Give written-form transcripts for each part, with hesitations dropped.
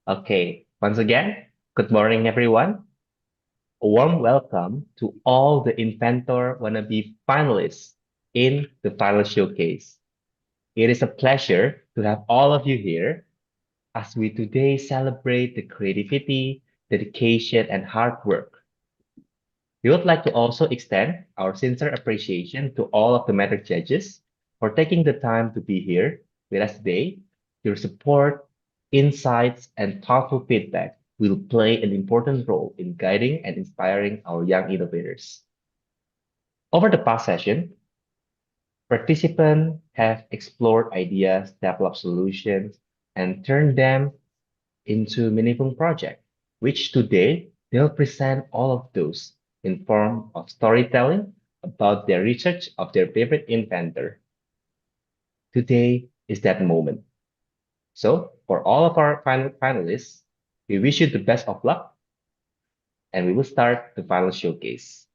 Okay, once again, good morning, everyone. A warm welcome to all the Inventor Wannabe finalists in the final showcase. It is a pleasure to have all of you here as we today celebrate the creativity, dedication, and hard work. We would like to also extend our sincere appreciation to all of the matter judges for taking the time to be here with us today. Your support, insights, and thoughtful feedback will play an important role in guiding and inspiring our young innovators. Over the past session, participants have explored ideas, developed solutions, and turned them into meaningful projects, which today they'll present all of those in form of storytelling about their research of their favorite inventor. Today is that moment. So for all of our finalists, we wish you the best of luck and we will start the final showcase.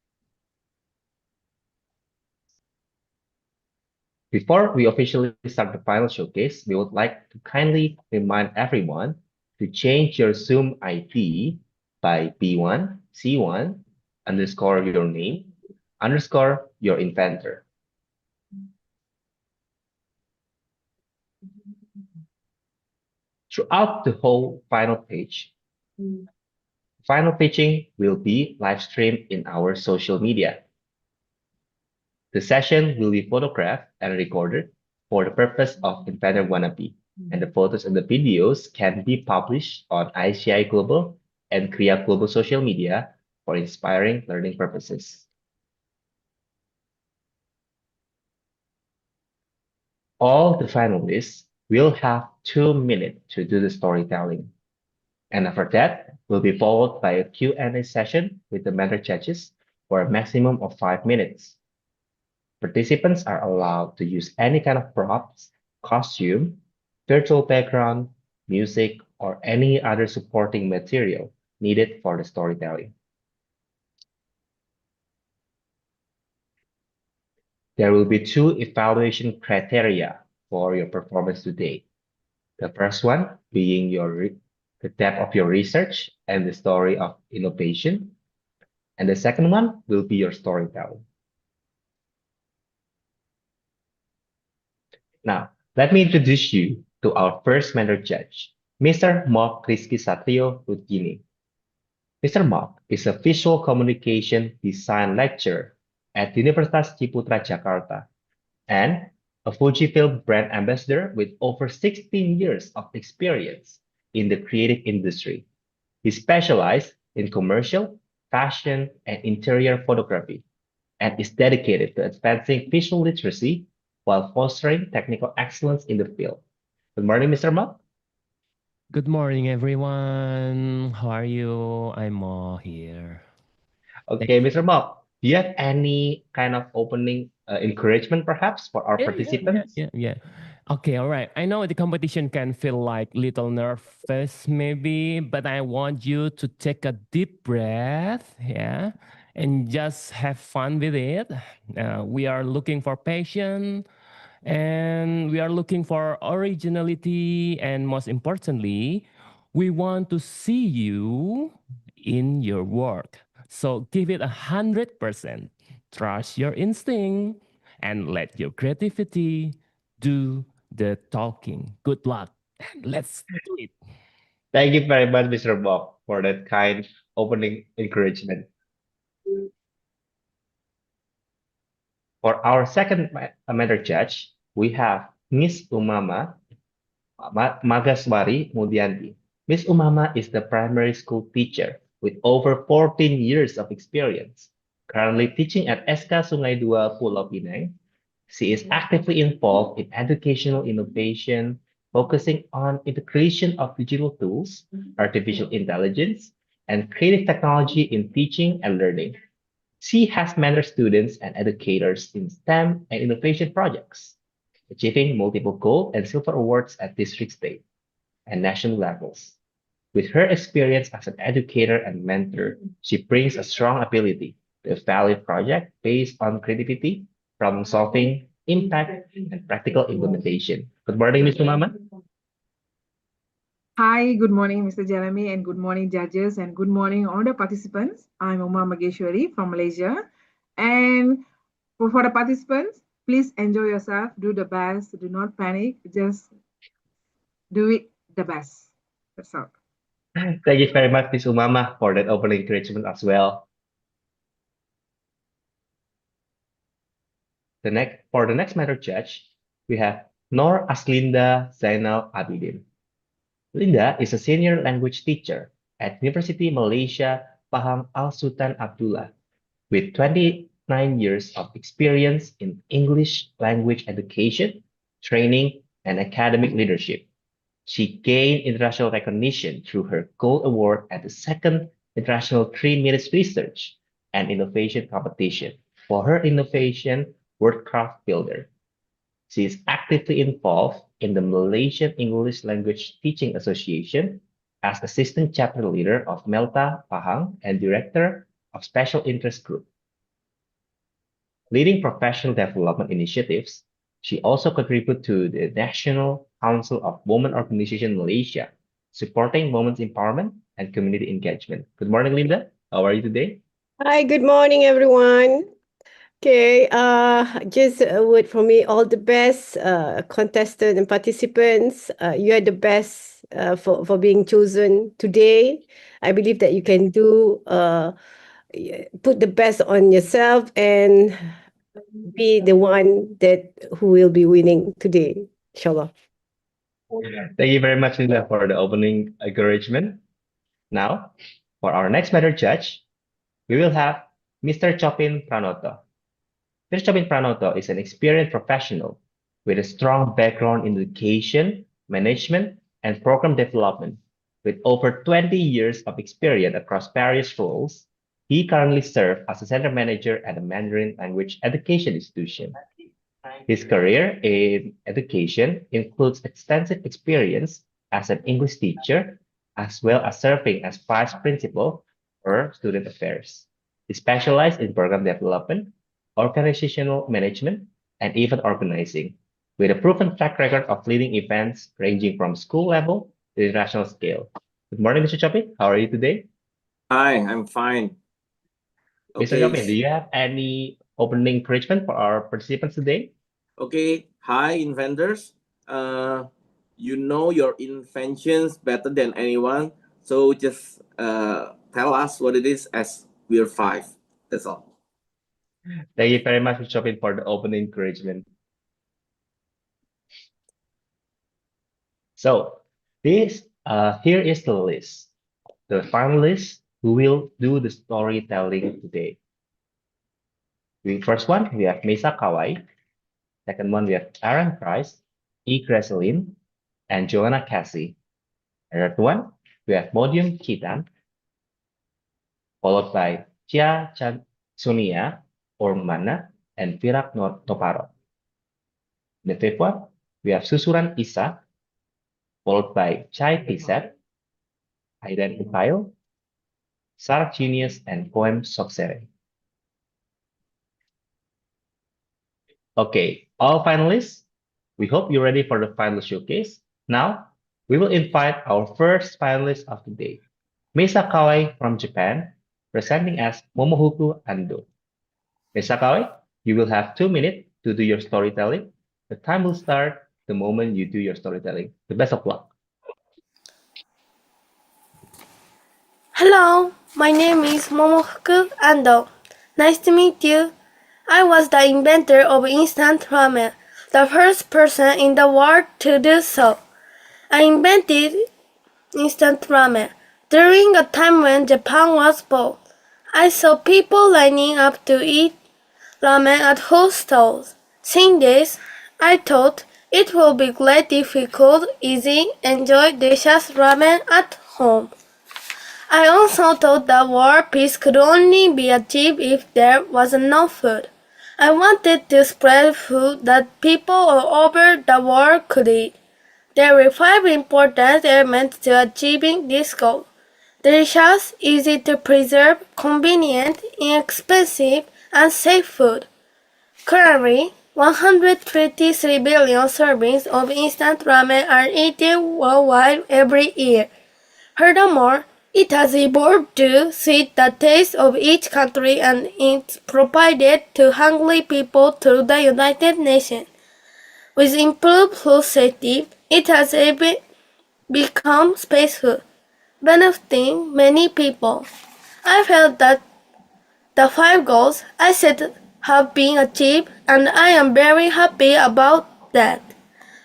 Before we officially start the final showcase, we would like to kindly remind everyone to change your Zoom ID by B1, C1, underscore your name, underscore your inventor. Throughout the whole final pitching will be live streamed in our social media. The session will be photographed and recorded for the purpose of Inventor Wannabe, and the photos and the videos can be published on ICI Global and Kriya Global social media for inspiring learning purposes. All the finalists will have 2 minutes to do the storytelling, and after that will be followed by a Q&A session with the mentor judges for a maximum of 5 minutes. Participants are allowed to use any kind of props, costume, virtual background, music, or any other supporting material needed for the storytelling. There will be two evaluation criteria for your performance today. The first one being the depth of your research and the story of innovation. And the second one will be your storytelling. Now, let me introduce you to our first mentor judge, Mr. Mark Rizky Satrio Rutini. Mr. Mark is a visual communication design lecturer at Universitas Ciputra Jakarta and a Fujifilm brand ambassador with over 16 years of experience in the creative industry. He specialized in commercial, fashion, and interior photography and is dedicated to advancing visual literacy while fostering technical excellence in the field. Good morning, Mr. Mark. Good morning, everyone. How are you? I'm Mo here. Thank Okay, you. Mr. Mark, do you have any kind of opening encouragement perhaps for our participants? Yeah. Okay, all right. I know the competition can feel like little nervous, maybe, but I want you to take a deep breath, yeah, and just have fun with it. We are looking for passion, and we are looking for originality, and most importantly, we want to see you in your work. So give it 100%. Trust your instinct and let your creativity do the talking. Good luck. And let's do it. Thank you very much, Mr. Mark, for that kind opening encouragement. For our second mentor judge, we have Miss Umama Magaswari Mudianti. Miss Umama is the primary school teacher with over 14 years of experience. Currently teaching at SK Sungai Dua, Pulau Pinang, she is actively involved in educational innovation, focusing on integration of digital tools, artificial intelligence, and creative technology in teaching and learning. She has mentored students and educators in STEM and innovation projects, achieving multiple gold and silver awards at district, state, and national levels. With her experience as an educator and mentor, she brings a strong ability to evaluate projects based on creativity, problem solving, impact, and practical implementation. Good morning, Ms. Umama. Hi, good morning, Mr. Jeremy, and good morning, judges, and good morning, all the participants. I'm Uma Mageshwari from Malaysia. And for the participants, please enjoy yourself, do the best, do not panic, just do it the best. That's all. Thank you very much, Miss Umama, for that opening encouragement as well. For the next matter judge, we have Nor Aslinda Zainal Abidin. Linda is a senior language teacher at University Malaysia Pahang Al Sultan Abdullah with 29 years of experience in English language education, training, and academic leadership. She gained international recognition through her Gold Award at the second International 3 Minutes Research and Innovation Competition for her innovation Wordcraft Builder. She is actively involved in the Malaysian English Language Teaching Association as assistant chapter leader of Melta Pahang and director of Special Interest Group. Leading professional development initiatives, she also contributed to the National Council of Women Organization Malaysia, supporting women's empowerment and community engagement. Good morning, Linda. How are you today? Hi, good morning, everyone. Okay, just a word from me. All the best, contestants and participants. You are the best for being chosen today. I believe that you can do put the best on yourself and be the one that who will be winning today. Inshallah. Thank you very much, Linda, for the opening encouragement. Now, for our next matter judge, we will have Mr. Chopin Pranoto. Mr. Chopin Pranoto is an experienced professional with a strong background in education, management, and program development. With over 20 years of experience across various roles, he currently serves as a center manager at a Mandarin language education institution. His career in education includes extensive experience as an English teacher, as well as serving as vice principal for student affairs. He specialized in program development, organizational management, and event organizing, with a proven track record of leading events ranging from school level to international scale. Good morning, Mr. Chopi. How are you today? Hi, I'm fine. Mr. Okay, Chopi, do you have any opening encouragement for our participants today? okay. Hi, inventors. You know your inventions better than anyone, so just tell us what it is as we're five. That's all. Thank you very much, Mr. Chopi, for the opening encouragement. So here is the list. The finalists who will do the storytelling today. First one, we have Mesa Kawai. Second one, we have Aaron Price, E. Greselin, and Joanna Cassie. Third one, we have Modium Chitan, followed by Chia Chan Sonia or Mana and Virak Toparo. The fifth one, we have Susuran Isa, followed by Chai Pisat, Aidan Upayo, Sarah Genius, and Poem Soxere. Okay, all finalists, we hope you're ready for the final showcase. Now, we will invite our first finalist of the day, Mesa Kawai from Japan, presenting as Momohuku Ando. Mesa Kawai, you will have 2 minutes to do your storytelling. The time will start the moment you do your storytelling. The best of luck. Hello, my name is Momofuku Ando. Nice to meet you. I was the inventor of instant ramen, the first person in the world to do so. I invented instant ramen during a time when Japan was poor. I saw people lining up to eat ramen at food stalls. Seeing this, I thought it would be great if we could easily enjoy delicious ramen at home. I also thought that world peace could only be achieved if there was enough food. I wanted to spread food that people all over the world could eat. There were five important elements to achieving this goal: delicious, easy to preserve, convenient, inexpensive, and safe food. Currently, 123 billion servings of instant ramen are eaten worldwide every year. Furthermore, it has evolved to suit the taste of each country and it's provided to hungry people through the United Nations. With improved food safety, it has even become space food, benefiting many people. I felt that the 5 goals I set have been achieved and I am very happy about that.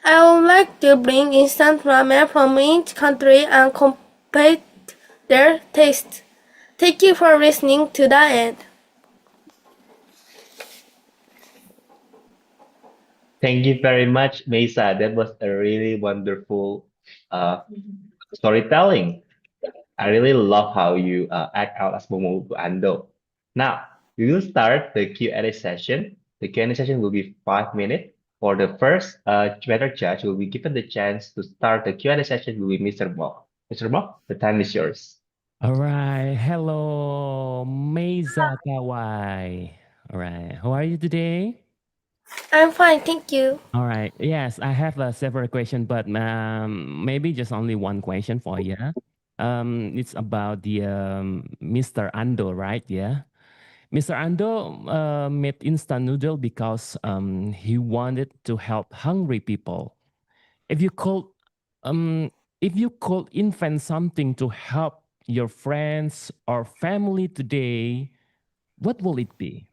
I would like to bring instant ramen from each country and compare their taste. Thank you for listening to the end. Thank you very much, Mesa. That was a really wonderful uh, storytelling. I really love how you act out as Momo Ando. Now, we will start the Q&A session. The Q&A session will be 5 minutes. For the first better judge, will be given the chance to start the Q&A session will be Mr. Mo. Mr. Mo, the time is yours. All right. Hello, Meza Kawai. All right. How are you today? I'm fine, thank you. All right. Yes, I have several questions, but maybe just only one question for you. It's about the Mr. Ando, right? Yeah. Mr. Ando made instant noodle because he wanted to help hungry people. If you could, um, if you could invent something to help your friends or family today, what will it be?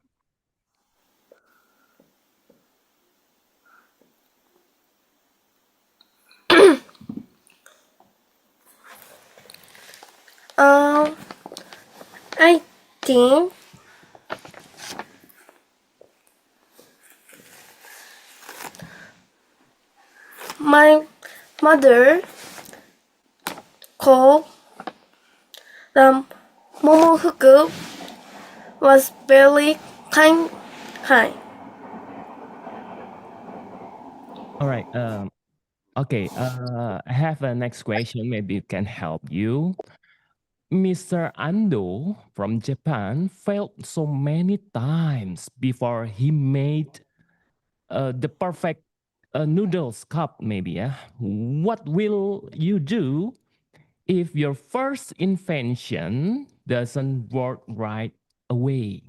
Um, I think my mother called the Momofuku was very kind. All right. Okay. I have a next question. Maybe it can help you. Mr. Ando from Japan failed so many times before he made the perfect noodles cup, maybe. Yeah. What will you do if your first invention doesn't work right away?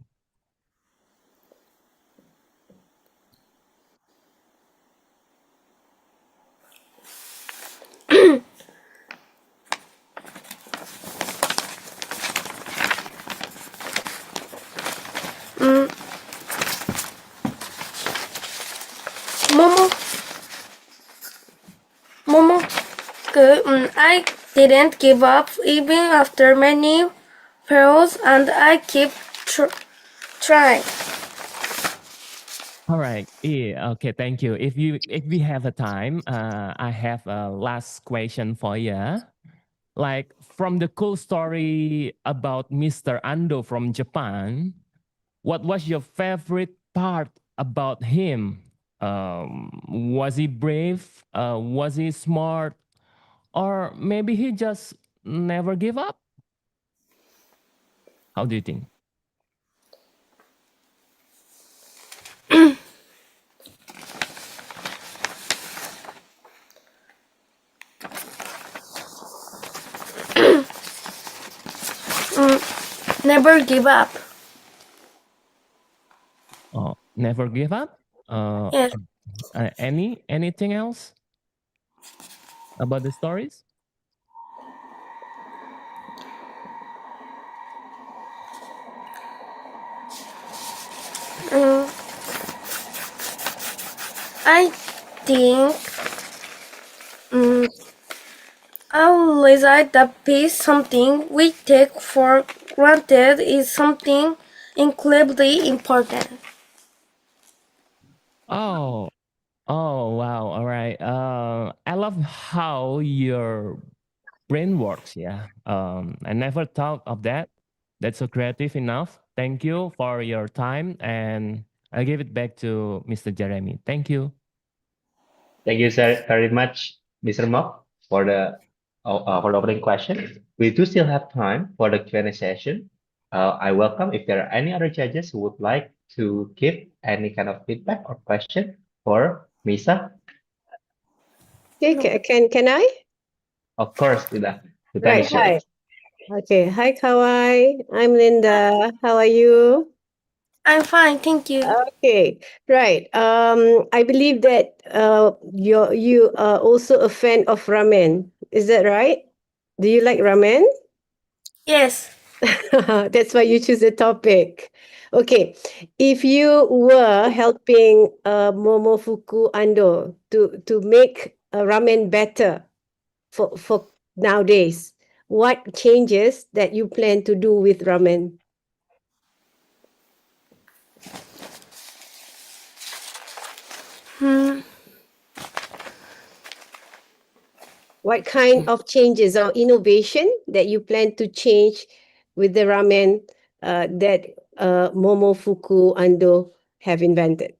Mm, Momo, I didn't give up even after many fails, and I keep trying. All right. Yeah. Okay. Thank you. If we have a time, I have a last question for you. Like from the cool story about Mr. Ando from Japan, what was your favorite part about him? Was he brave? Was he smart? Or maybe he just never give up? How do you think? Never give up. Oh, never give up? Yes. Anything else about the stories? Mm, I think mm, always at the piece something we take for granted is something incredibly important. Oh, oh, wow. All right. I love how your brain works. Yeah. I never thought of that. That's so creative enough. Thank you for your time. And I'll give it back to Mr. Jeremy. Thank you. Thank you very much, Mr. Mo, for the opening question. We do still have time for the Q&A session. I welcome if there are any other judges who would like to give any kind of feedback or question for Misa? Okay, can I? Of course, Linda. The time Right, is hi. yours. Okay, hi Kawai. I'm Linda. How are you? I'm fine, thank you. Okay, right. I believe that you are also a fan of ramen. Is that right? Do you like ramen? Yes. That's why you choose the topic. Okay, if you were helping Momofuku Ando to make ramen better for nowadays, what changes that you plan to do with ramen? Hmm. What kind of changes or innovation that you plan to change with the ramen that Momofuku Ando have invented?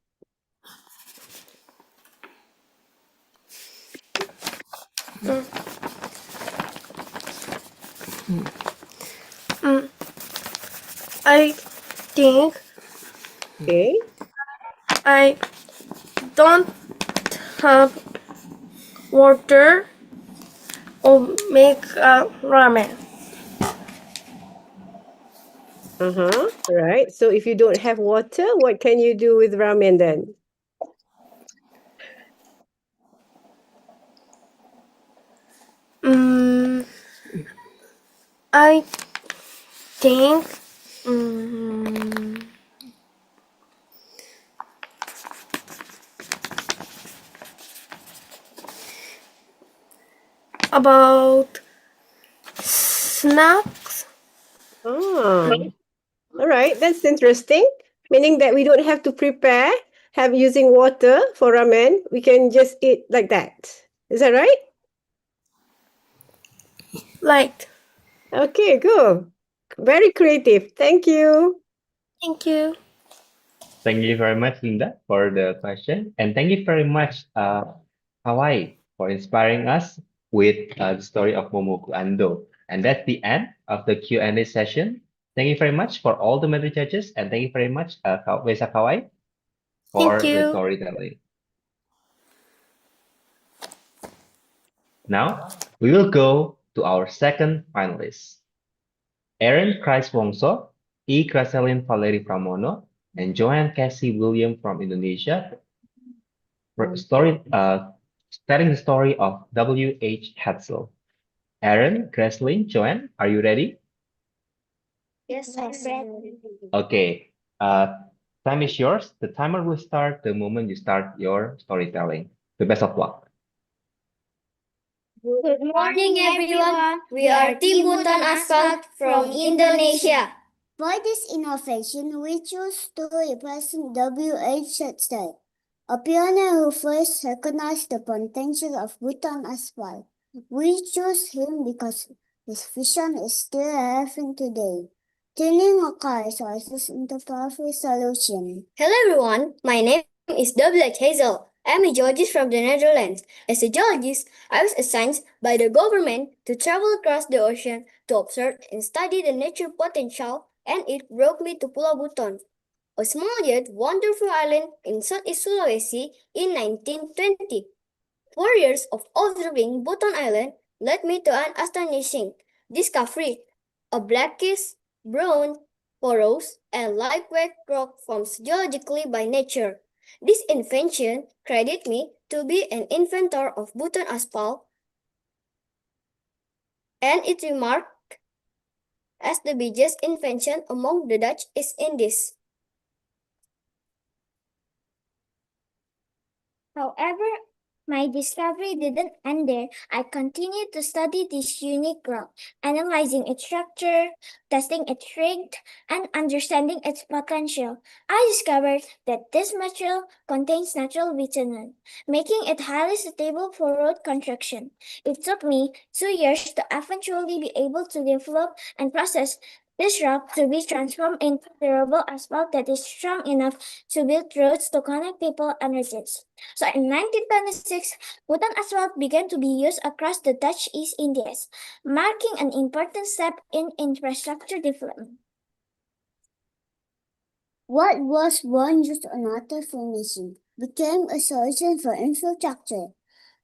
I think Okay. I don't have water or make ramen. Uh-huh. Right. So if you don't have water, what can you do with ramen then? Mm, I think mm, about snacks. Ah, all right. That's interesting. Meaning that we don't have to prepare, have using water for ramen. We can just eat like that. Is that right? Like, Okay, go. Very creative. Thank you. thank you. Thank you very much, Linda, for the question. And thank you very much, Hawaii, for inspiring us with the story of Momoku Ando. And that's the end of the Q&A session. Thank you very much for all the meta judges. And thank you very much, Wesa Hawaii, Thank for the you. storytelling. Now, we will go to our second finalist, Aaron Christ Wongso, E. Gracelin Valeri Pramono, and Joanne Cassie William from Indonesia, telling the story of W.H. Hetzel. Aaron, Gracelin, Joanne, are you ready? Yes, ready. Okay. Time is yours. The timer will start the moment you start your storytelling. The best of luck. Good morning, everyone. We are Team Butan Asphalt from Indonesia. For this innovation, we chose to represent W.H. Hetzel, a pioneer who first recognized the potential of Butan asphalt. We chose him because his vision is still relevant today, turning local resources into powerful solutions. Hello everyone, my name is W.H. Hazel. I'm a geologist from the Netherlands. As a geologist, I was assigned by the government to travel across the ocean to observe and study the nature potential, and it brought me to Pulau Buton, a small yet wonderful island in Southeast Sulawesi in 1920. 4 years of observing Buton Island led me to an astonishing discovery. A blackish, brown, porous, and lightweight rock forms geologically by nature. This invention credited me to be an inventor of Buton asphalt, and it remarked as the biggest invention among the Dutch East Indies. However, my discovery didn't end there. I continued to study this unique rock, analyzing its structure, testing its strength, and understanding its potential. I discovered that this material contains natural bitumen, making it highly suitable for road construction. It took me 2 years to eventually be able to develop and process this rock to be transformed into durable asphalt that is strong enough to build roads to connect people and regions. So in 1926, wooden asphalt began to be used across the Dutch East Indies, marking an important step in infrastructure development. What was once just another formation became a solution for infrastructure,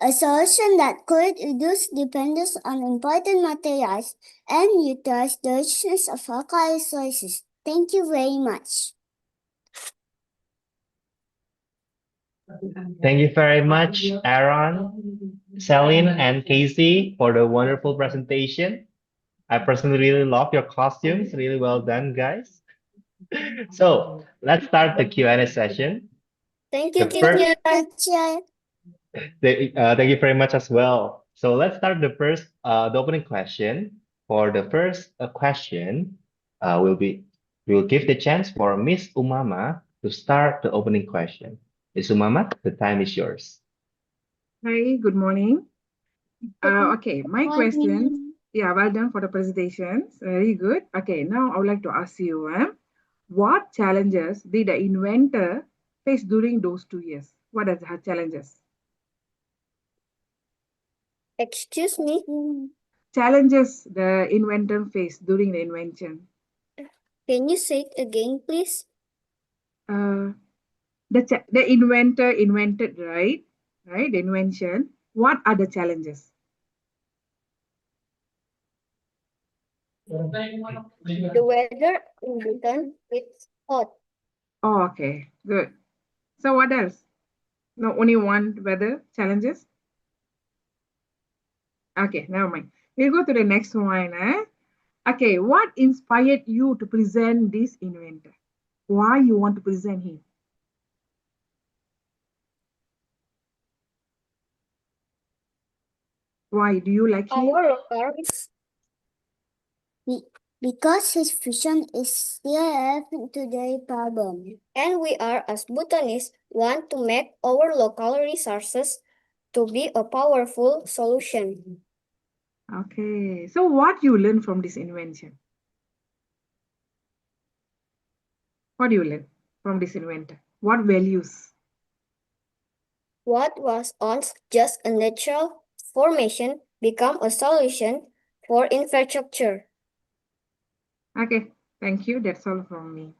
a solution that could reduce dependence on imported materials and utilize the richness of local resources. Thank you very much. Thank you very much, Aaron, Celine, and Casey for the wonderful presentation. I personally really love your costumes. Really well done, guys. So let's start the Q&A session. Thank The you, first, teacher. thank you very much as well. So let's start the opening question. For the first question, we'll give the chance for Miss Umama to start the opening question. Miss Umama, the time is yours. Hi, good morning. Okay, my Morning. question. Yeah, well done for the presentations. Very good. Okay, now I would like to ask you, what challenges did the inventor face during those 2 years? What are the challenges? Excuse me. Challenges the inventor faced during the invention. Can you say it again, please? The inventor invented, right? Right, the invention. What are the challenges? The weather in Bhutan it's hot. Oh, okay, good. So what else? No, only one weather challenges. Okay, never mind. We'll go to the next one. Okay, what inspired you to present this inventor? Why you want to present him? Why do you like him? Our locals. Because his vision is still relevant to their problem. And we are, as Bhutanese, want to make our local resources to be a powerful solution. Okay, so what you learn from this invention? What do you learn from this inventor? What values? What was once just a natural formation become a solution for infrastructure. Okay, thank you. That's all from me.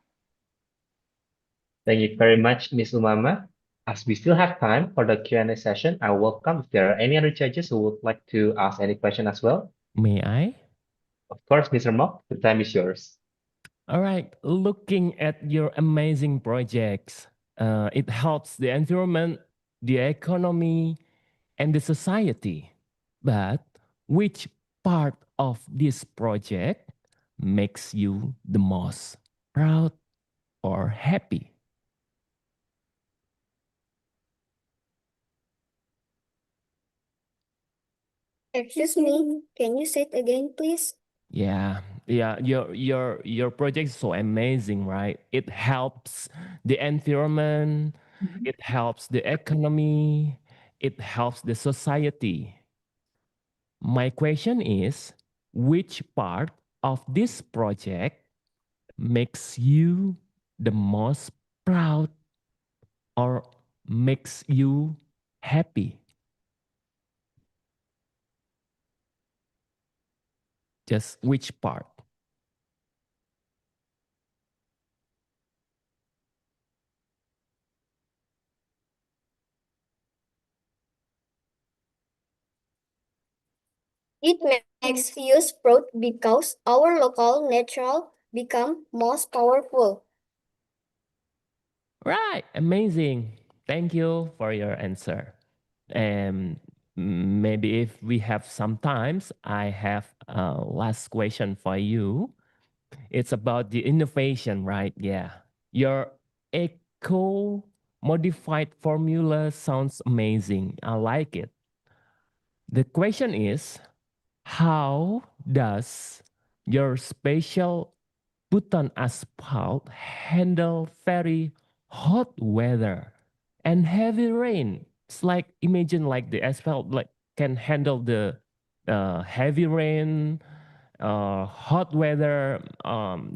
Thank you very much, Miss Umama. As we still have time for the Q&A session, I welcome if there are any other judges who would like to ask any question as well. May I? Of course, Mr. Mok, the time is yours. All right. Looking at your amazing projects, it helps the environment, the economy, and the society. But which part of this project makes you the most proud or happy? Excuse me, can you say it again, please? Yeah, your project is so amazing, right? It helps the environment, it helps the economy, it helps the society. My question is, which part of this project makes you the most proud or makes you happy? Just which part? It makes us proud because our local natural become most powerful. Right, amazing. Thank you for your answer. And maybe if we have some times, I have a last question for you. It's about the innovation, right? Yeah. Your eco modified formula sounds amazing. I like it. The question is, how does your special Bhutan asphalt handle very hot weather and heavy rain? It's like imagine like the asphalt like can handle the heavy rain, hot weather.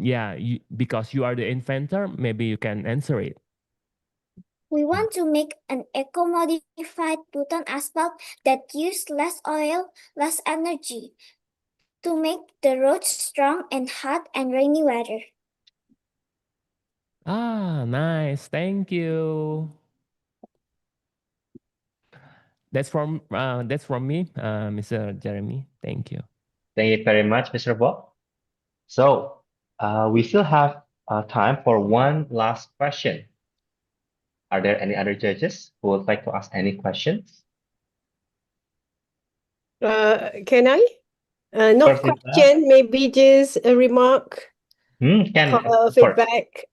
Yeah, because you are the inventor, maybe you can answer it. We want to make an eco-modified Bhutan asphalt that uses less oil, less energy, to make the roads strong and hot and rainy weather. Ah, nice. Thank you. That's from me, Mr. Jeremy. Thank you. Thank you very much, Mr. Bob. So, we still have time for one last question. Are there any other judges who would like to ask any questions? Can I? Not First, question, maybe just a remark, of course. feedback.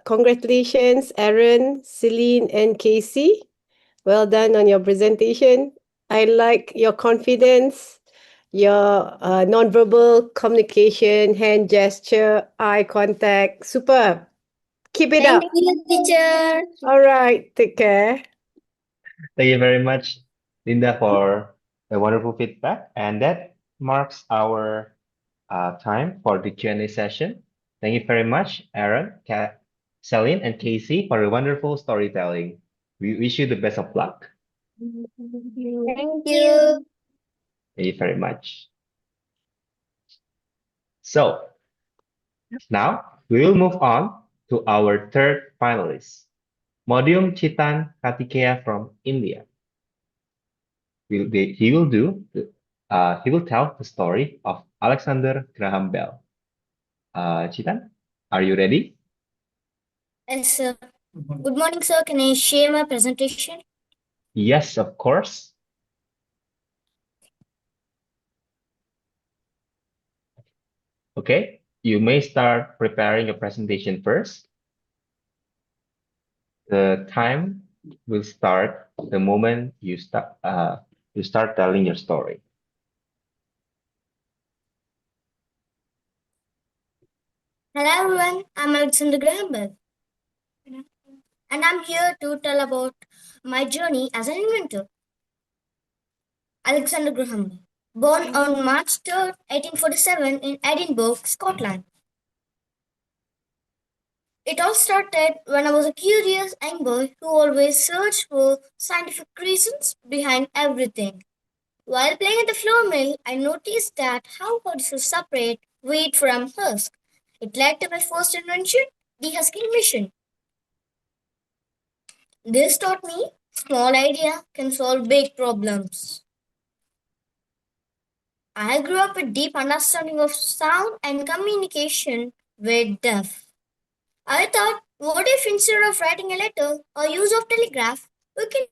Congratulations, Aaron, Celine, and Casey. Well done on your presentation. I like your confidence, your non-verbal communication, hand gesture, eye contact. Superb. Keep it up. Thank you, teacher. All right. Take care. Thank you very much, Linda, for the wonderful feedback. And that marks our time for the Q&A session. Thank you very much, Aaron, Celine, and Casey for the wonderful storytelling. We wish you the best of luck. Thank you. Thank you very much. So now we will move on to our third finalist, Modium Chitan Kartikeya from India. He will tell the story of Alexander Graham Bell. Chitan, are you ready? Yes, sir. Good morning, sir. Can I share my presentation? Yes, of course. Okay, you may start preparing your presentation first. The time will start the moment you start telling your story. Hello, everyone. I'm Alexander Graham Bell, and I'm here to tell about my journey as an inventor. Alexander Graham Bell, born on March 3rd, 1847 in Edinburgh, Scotland. It all started when I was a curious young boy who always searched for scientific reasons behind everything. While playing at the flour mill, I noticed that how bodies were separate wheat from husk. It led to my first invention, the husking machine. This taught me small idea can solve big problems. I grew up with deep understanding of sound and communication with deaf. I thought, what if instead of writing a letter or use of telegraph, we can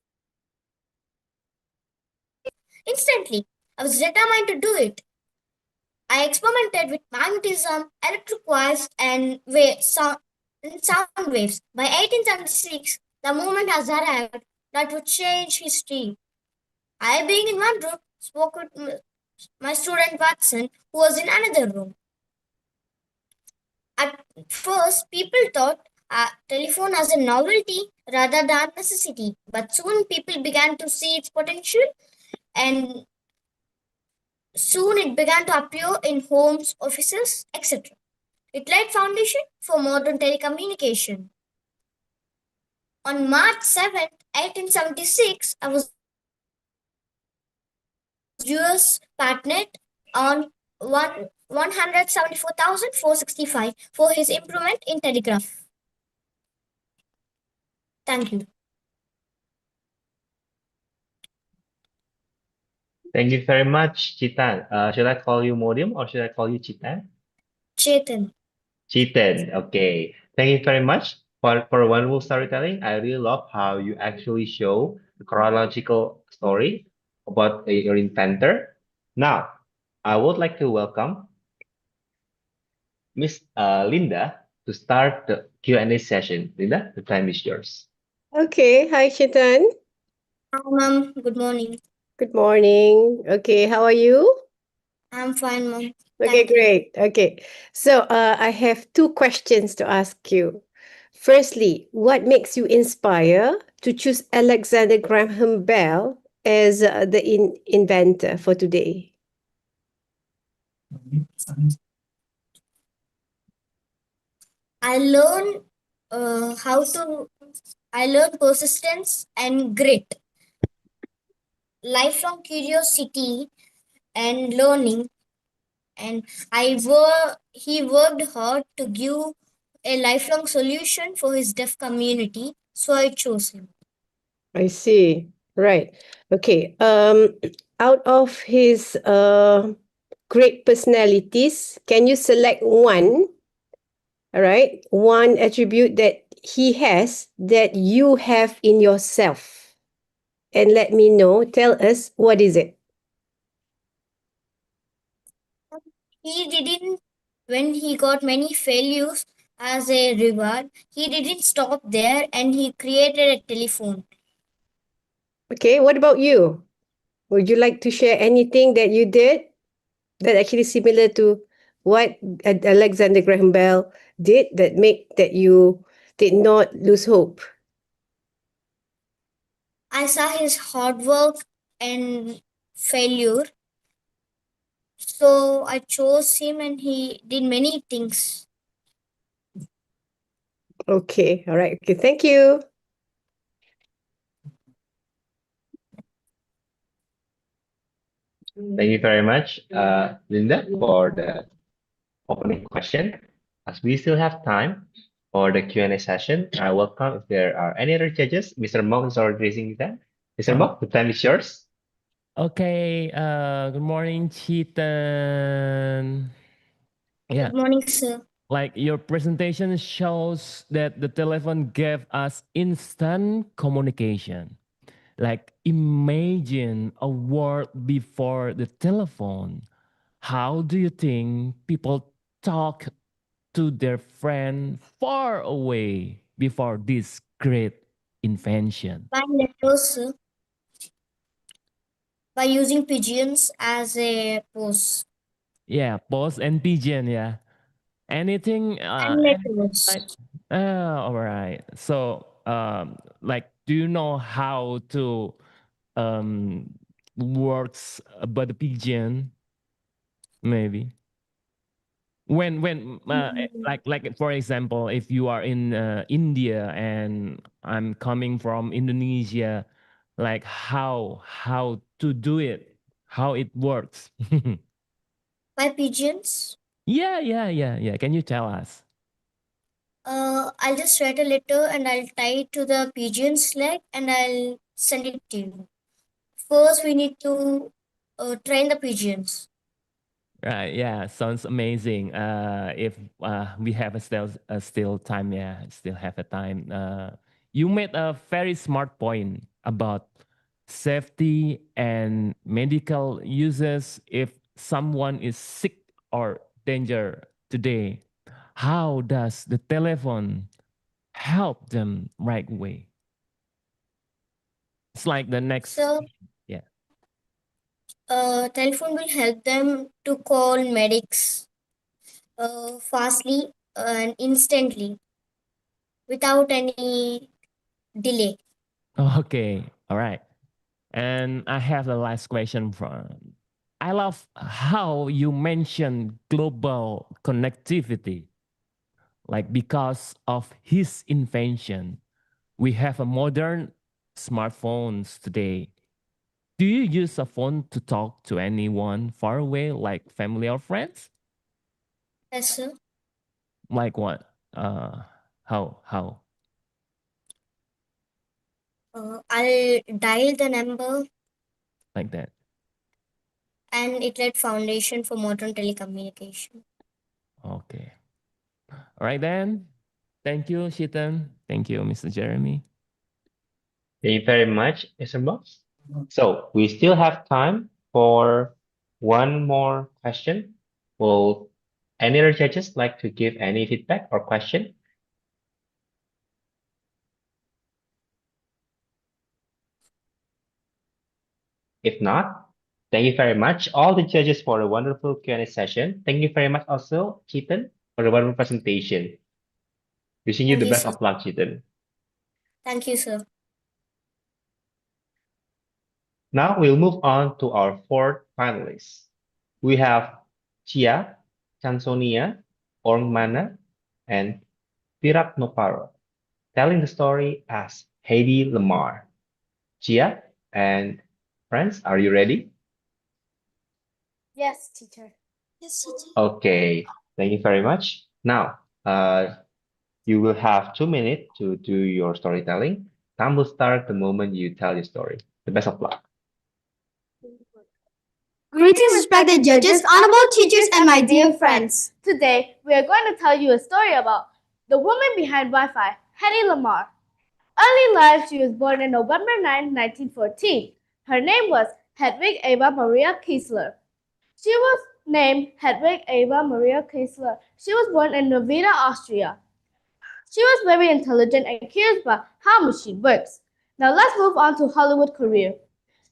instantly? I was determined to do it. I experimented with magnetism, electric wires, and sound waves. By 1876, the moment has arrived that would change history. I, being in one room, spoke with my student Watson, who was in another room. At first, people thought a telephone as a novelty rather than necessity, but soon people began to see its potential, and soon it began to appear in homes, offices, etc. It laid foundation for modern telecommunication. On March 7th, 1876, I was US patent on 174,465 for his improvement in telegraph. Thank you. Thank you very much, Chitan. Should I call you Modium or should I call you Chitan? Chetan. Chitan. Okay. Thank you very much for wonderful storytelling. I really love how you actually show the chronological story about your inventor. Now, I would like to welcome Miss Linda to start the Q&A session. Linda, the time is yours. Okay. Hi, Chetan. Hi, Mom. Good morning. Good morning. Okay. How are you? I'm fine, Mom. Okay, Thank you. great. Okay. So I have two questions to ask you. Firstly, what makes you inspire to choose Alexander Graham Bell as the inventor for today? I learned I learned persistence and grit, lifelong curiosity and learning, and he worked hard to give a lifelong solution for his deaf community, so I chose him. I see. Right. Okay. Out of his great personalities, can you select one? All right. One attribute that he has that you have in yourself. And let me know. Tell us what is it. He didn't, when he got many failures as a reward, he didn't stop there and he created a telephone. Okay. What about you? Would you like to share anything that you did that actually similar to what Alexander Graham Bell did that you did not lose hope? I saw his hard work and failure, so I chose him and he did many things. Okay. All right. Okay. Thank you. Thank you very much, Linda, for the opening question. As we still have time for the Q&A session, I welcome if there are any other judges. Mr. Mok is already raising his hand. Mr. Mok, the time is yours. Okay. Good morning, Chetan. Yeah. Good morning, sir. Like your presentation shows that the telephone gave us instant communication. Like imagine a world before the telephone. How do you think people talk to their friend far away before this great invention? By letters, sir. By using pigeons as a post. Yeah, post and pigeon. Yeah, anything. And letters. Like, all right. So, like, do you know how to works about the pigeon? Maybe when like for example, if you are in India and I'm coming from Indonesia, like how to do it, how it works. By pigeons. Yeah. Can you tell us? I'll just write a letter and I'll tie it to the pigeon's leg and I'll send it to you. First, we need to train the pigeons. Right. Yeah. Sounds amazing. If we have still time, yeah, still have a time. You made a very smart point about safety and medical uses. If someone is sick or danger today, how does the telephone help them right away? It's like the next. So, Yeah. telephone will help them to call medics fastly and instantly without any delay. Okay. All right. And I have the last question from. I love how you mentioned global connectivity. Like because of his invention, we have a modern smartphones today. Do you use a phone to talk to anyone far away, like family or friends? Yes, sir. Like what? How? I'll dial the number Like that? and it laid foundation for modern telecommunication. Okay. All right then. Thank you, Shitan. Thank you, Mr. Jeremy. Thank you very much, Mr. Mok. So we still have time for one more question. Will any other judges like to give any feedback or question? If not, thank you very much, all the judges, for a wonderful Q&A session. Thank you very much also, Chetan, for the wonderful presentation. Wishing you Thank the you, best sir. of luck, Chetan. Thank you, sir. Now we'll move on to our fourth finalist. We have Chia, Chansonia, Orngmana, and Tirak Noparo, telling the story as Heidi Lamar. Chia and friends, are you ready? Yes, teacher. Yes, teacher. Okay, thank you very much. Now, You will have 2 minutes to do your storytelling. Time will start the moment you tell your story. The best of luck. Greetings, respected judges, honorable teachers, and my dear friends. Today, we are going to tell you a story about the woman behind Wi-Fi, Hedy Lamarr. Early life, she was born on November 9, 1914. Her name was Hedwig Eva Maria Kiesler. She was named Hedwig Eva Maria Kiesler. She was born in Novena, Austria. She was very intelligent and curious about how machine works. Now let's move on to Hollywood career.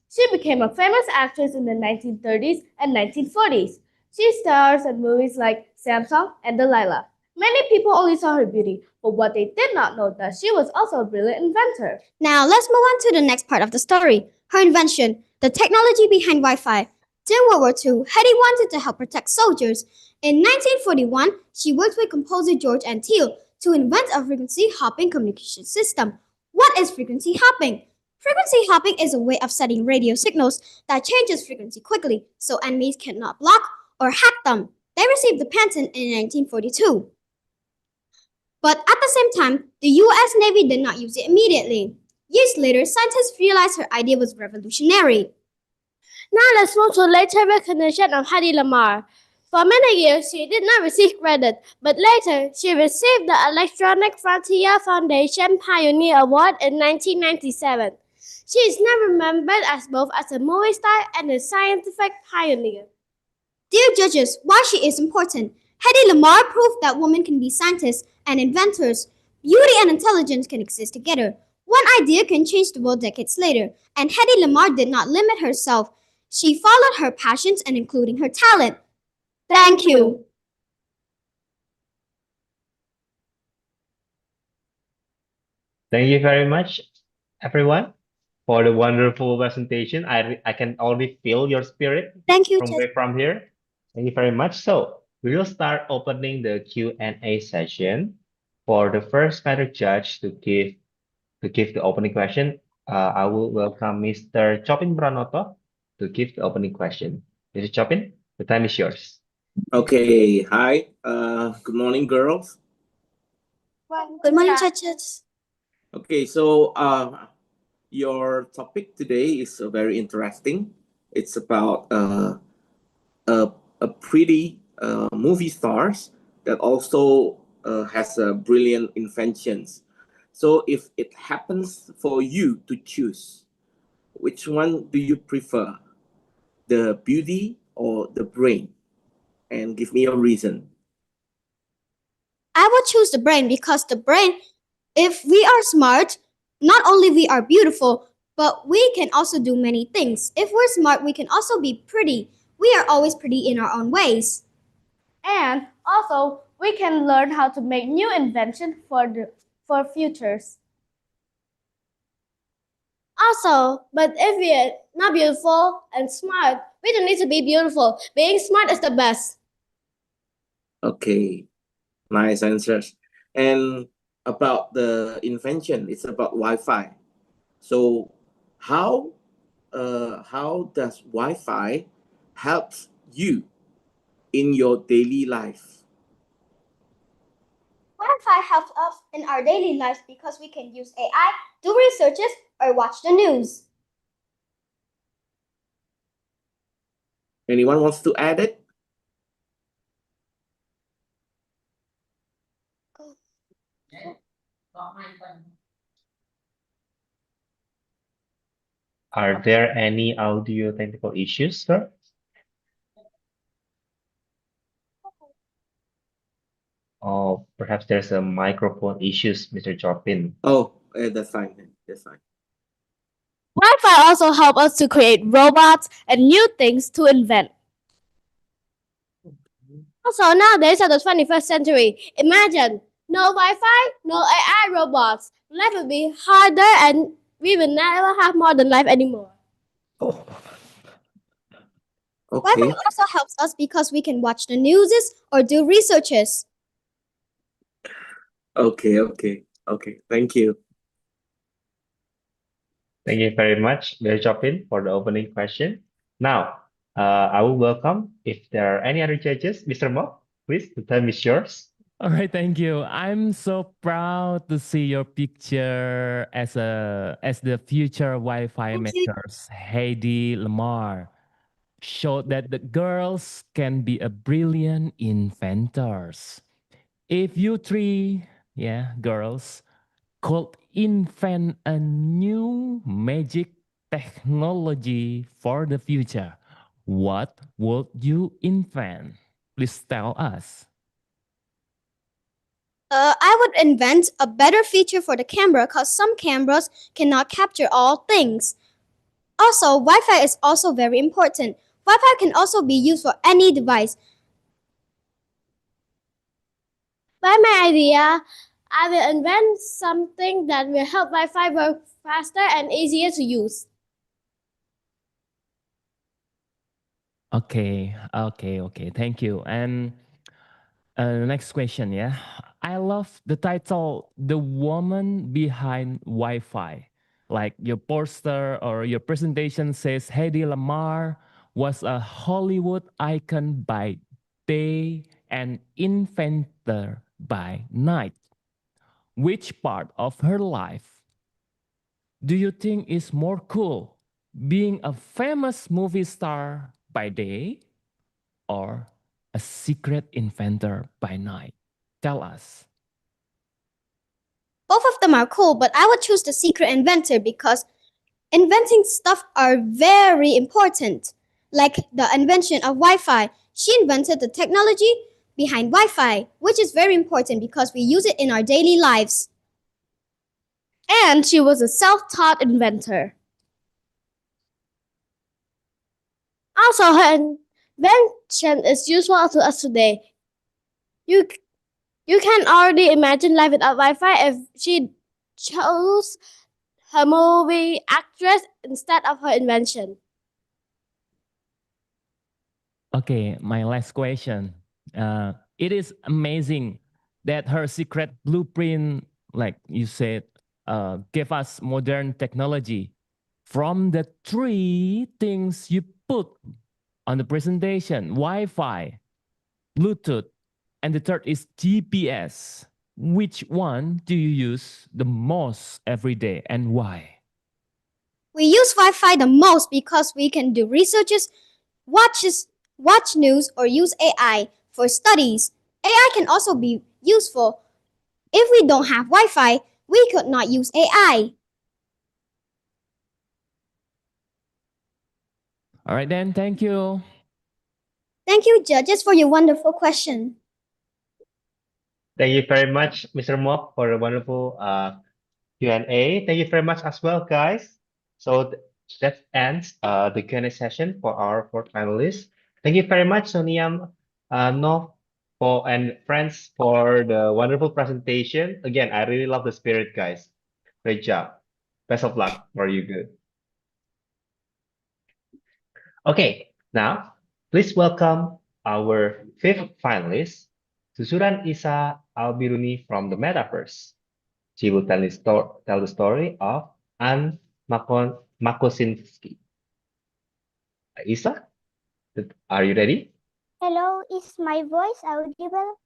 She became a famous actress in the 1930s and 1940s. She stars in movies like Samsung and Delilah. Many people only saw her beauty, but what they did not know that she was also a brilliant inventor. Now let's move on to the next part of the story. Her invention, the technology behind Wi-Fi. During World War II, Hedy wanted to help protect soldiers. In 1941, she worked with composer George N. Teal to invent a frequency hopping communication system. What is frequency hopping? Frequency hopping is a way of sending radio signals that changes frequency quickly so enemies cannot block or hack them. They received the patent in 1942. But at the same time, the US Navy did not use it immediately. Years later, scientists realized her idea was revolutionary. Now let's move to later recognition of Hedy Lamarr. For many years, she did not receive credit, but later she received the Electronic Frontier Foundation Pioneer Award in 1997. She is now remembered as both as a movie star and a scientific pioneer. Dear judges, why she is important? Hedy Lamarr proved that women can be scientists and inventors. Beauty and intelligence can exist together. One idea can change the world decades later, and Hedy Lamarr did not limit herself. She followed her passions and including her talent. Thank you. Thank you very much, everyone, for the wonderful presentation. I can already feel your spirit Thank you, from here. Thank you very much. So we will start opening the Q&A session. For the first panel judge to give the opening question, I will welcome Mr. Chopin Pranoto to give the opening question. Mr. Chopin, the time is yours. Okay, hi. Good morning, girls. Good morning, judges. Okay, so your topic today is very interesting. It's about a pretty movie stars that also has brilliant inventions. So if it happens for you to choose, which one do you prefer? The beauty or the brain? And give me your reason. I would choose the brain because the brain, if we are smart, not only we are beautiful, but we can also do many things. If we're smart, we can also be pretty. We are always pretty in our own ways. And also, we can learn how to make new inventions for futures. Also, but if we are not beautiful and smart, we don't need to be beautiful. Being smart is the best. Okay, nice answers. And about the invention, it's about Wi-Fi. So how does Wi-Fi help you in your daily life? Wi-Fi helps us in our daily lives because we can use AI, do researches, or watch the news. Anyone wants to add it? Are there any audio technical issues, sir? Oh, perhaps there's a microphone issues, Mr. Chopin. Oh, that's fine. That's fine. Wi-Fi also helps us to create robots and new things to invent. Also, nowadays in the 21st century, imagine no Wi-Fi, no AI robots. Life will be harder and we will never have modern life anymore. Okay. Wi-Fi also helps us because we can watch the news or do researches. Okay. Thank you. Thank you very much, Mr. Chopin, for the opening question. Now, I will welcome if there are any other judges. Mr. Mo, please, the time is yours. All right, thank you. I'm so proud to see your picture as the future Wi-Fi Thank you. makers. Heidi Lamar showed that the girls can be a brilliant inventors. If you three, yeah, girls, could invent a new magic technology for the future, what would you invent? Please tell us. I would invent a better feature for the camera because some cameras cannot capture all things. Also, Wi-Fi is also very important. Wi-Fi can also be used for any device. By my idea, I will invent something that will help Wi-Fi work faster and easier to use. Okay. Thank you. And next question, yeah. I love the title, "The Woman Behind Wi-Fi." Like your poster or your presentation says Hedy Lamar was a Hollywood icon by day and inventor by night. Which part of her life do you think is more cool? Being a famous movie star by day or a secret inventor by night? Tell us. Both of them are cool, but I would choose the secret inventor because inventing stuff are very important. Like the invention of Wi-Fi. She invented the technology behind Wi-Fi, which is very important because we use it in our daily lives. And she was a self-taught inventor. Also, her invention is useful to us today. You you can already imagine life without Wi-Fi if she chose her movie actress instead of her invention. Okay, my last question. It is amazing that her secret blueprint, like you said, gave us modern technology. From the three things you put on the presentation, Wi-Fi, Bluetooth, and the third is GPS. Which one do you use the most every day and why? We use Wi-Fi the most because we can do researches, watch news, or use AI for studies. AI can also be useful. If we don't have Wi-Fi, we could not use AI. All right, then, thank you. Thank you, judges, for your wonderful question. Thank you very much, Mr. Mok, for a wonderful Q&A. Thank you very much as well, guys. So that ends the Q&A session for our four finalists. Thank you very much, Soniam, No, and friends for the wonderful presentation. Again, I really love the spirit, guys. Great job. Best of luck for you good. Okay, now please welcome our fifth finalist, Susuran Isa Albiruni from the Metaverse. She will tell the story of Anne Makosinski. Isa, are you ready? Hello, is my voice audible?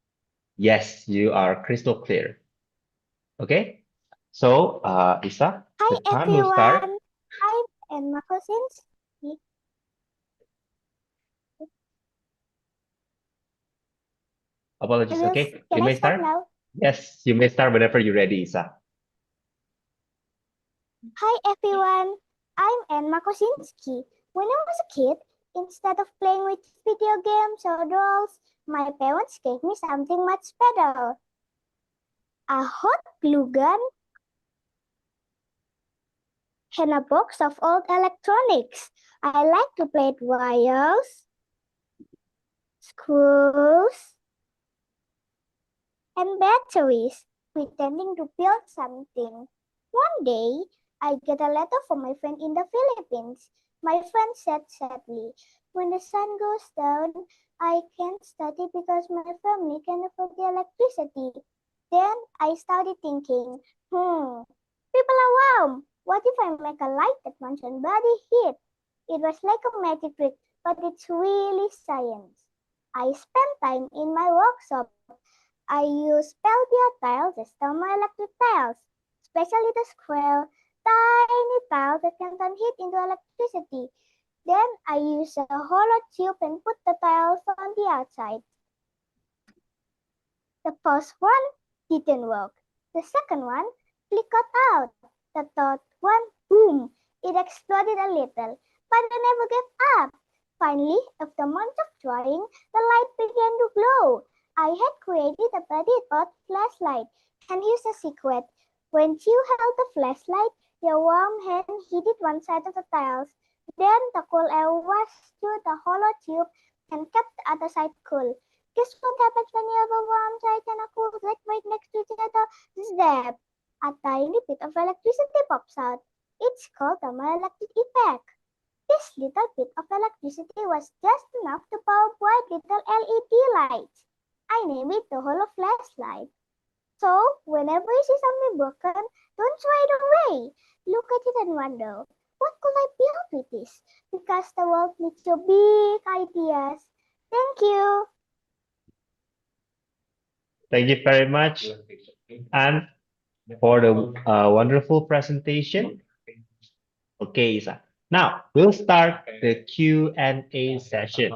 Yes, you are crystal clear. Okay, so Isa, Hi the time will start. everyone, I'm Emma Cousins. Apologies. Okay, you Can I may start start. now? Yes, you may start whenever you're ready, Isa. Hi everyone, I'm Emma Kosinski. When I was a kid, instead of playing with video games or dolls, my parents gave me something much better. A hot glue gun and a box of old electronics. I like to play with wires, screws, and batteries, pretending to build something. One day, I get a letter from my friend in the Philippines. My friend said sadly, when the sun goes down, I can't study because my family can afford the electricity. Then I started thinking, people are warm. What if I make a light that runs on body heat? It was like a magic trick, but it's really science. I spent time in my workshop. I use peltier tiles as thermoelectric tiles, especially the square, tiny tiles that can turn heat into electricity. Then I use a hollow tube and put the tiles on the outside. The first one didn't work. The second one flickered out. The third one, boom, it exploded a little, but I never gave up. Finally, after months of trying, the light began to glow. I had created a body earth flashlight, and here's the secret. When you held the flashlight, your warm hand heated one side of the tiles. Then the cool air washed through the hollow tube and kept the other side cool. Guess what happens when you have a warm side and a cool side right next to each other? Zap! A tiny bit of electricity pops out. It's called the thermoelectric effect. This little bit of electricity was just enough to power bright little LED lights. I named it the hollow flashlight. So, whenever you see something broken, don't throw it away. Look at it and wonder, what could I build with this? Because the world needs your big ideas. Thank you. Thank you very much, and for the wonderful presentation. Okay, Isa. Now we'll start the Q&A session.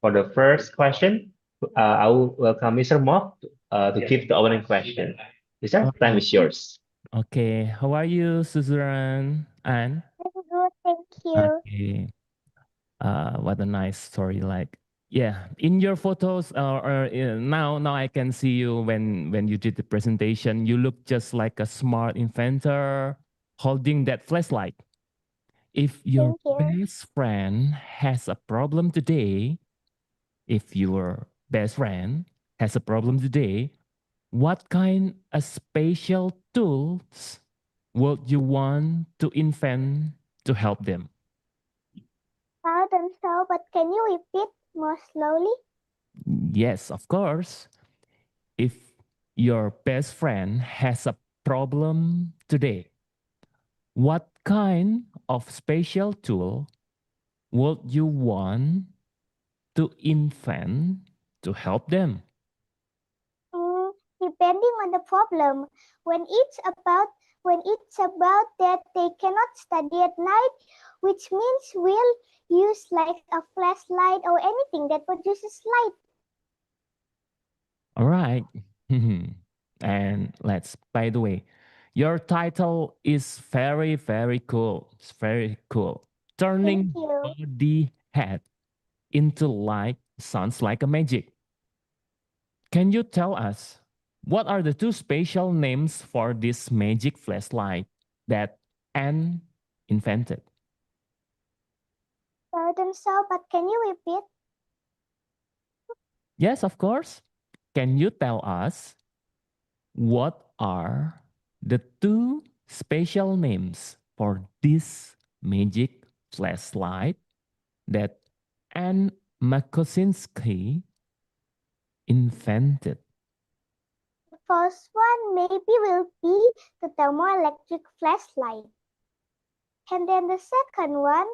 For the first question, I will welcome Mr. Mock to give the opening question. Mr. Time is yours. Okay, how are you, Suzuran? And Very good, thank you. okay, what a nice story. Like, yeah, in your photos, now I can see you when you did the presentation. You look just like a smart inventor holding that flashlight. If your Thank you. best friend has a problem today, if your best friend has a problem today, what kind of spatial tools would you want to invent to help them? Pardon, so, but can you repeat more slowly? Yes, of course. If your best friend has a problem today, what kind of spatial tool would you want to invent to help them? Depending on the problem. When it's about that they cannot study at night, which means we'll use like a flashlight or anything that produces light. All right. And by the way, your title is very, very cool. It's very cool. Turning Thank you. body head into light sounds like a magic. Can you tell us what are the two spatial names for this magic flashlight that Anne invented? Pardon, so, but can you repeat? Yes, of course. Can you tell us what are the two spatial names for this magic flashlight that Anne Makosinski invented? The first one maybe will be the thermoelectric flashlight. And then the second one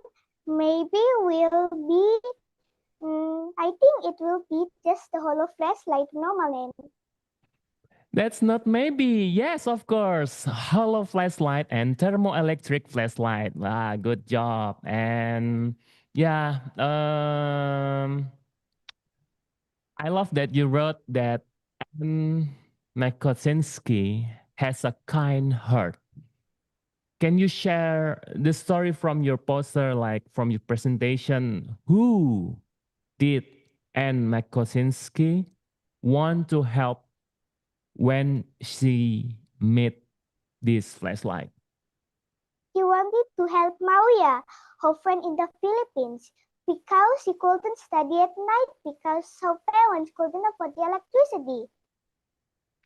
maybe will be, I think it will be just the hollow flashlight normal name. That's not maybe. Yes, of course. Hollow flashlight and thermoelectric flashlight. Ah, good job. And yeah, I love that you wrote that Anne Makosinski has a kind heart. Can you share the story from your poster, like from your presentation? Who did Anne Makosinski want to help when she made this flashlight? He wanted to help Maria, her friend in the Philippines, because she couldn't study at night because her parents couldn't afford the electricity.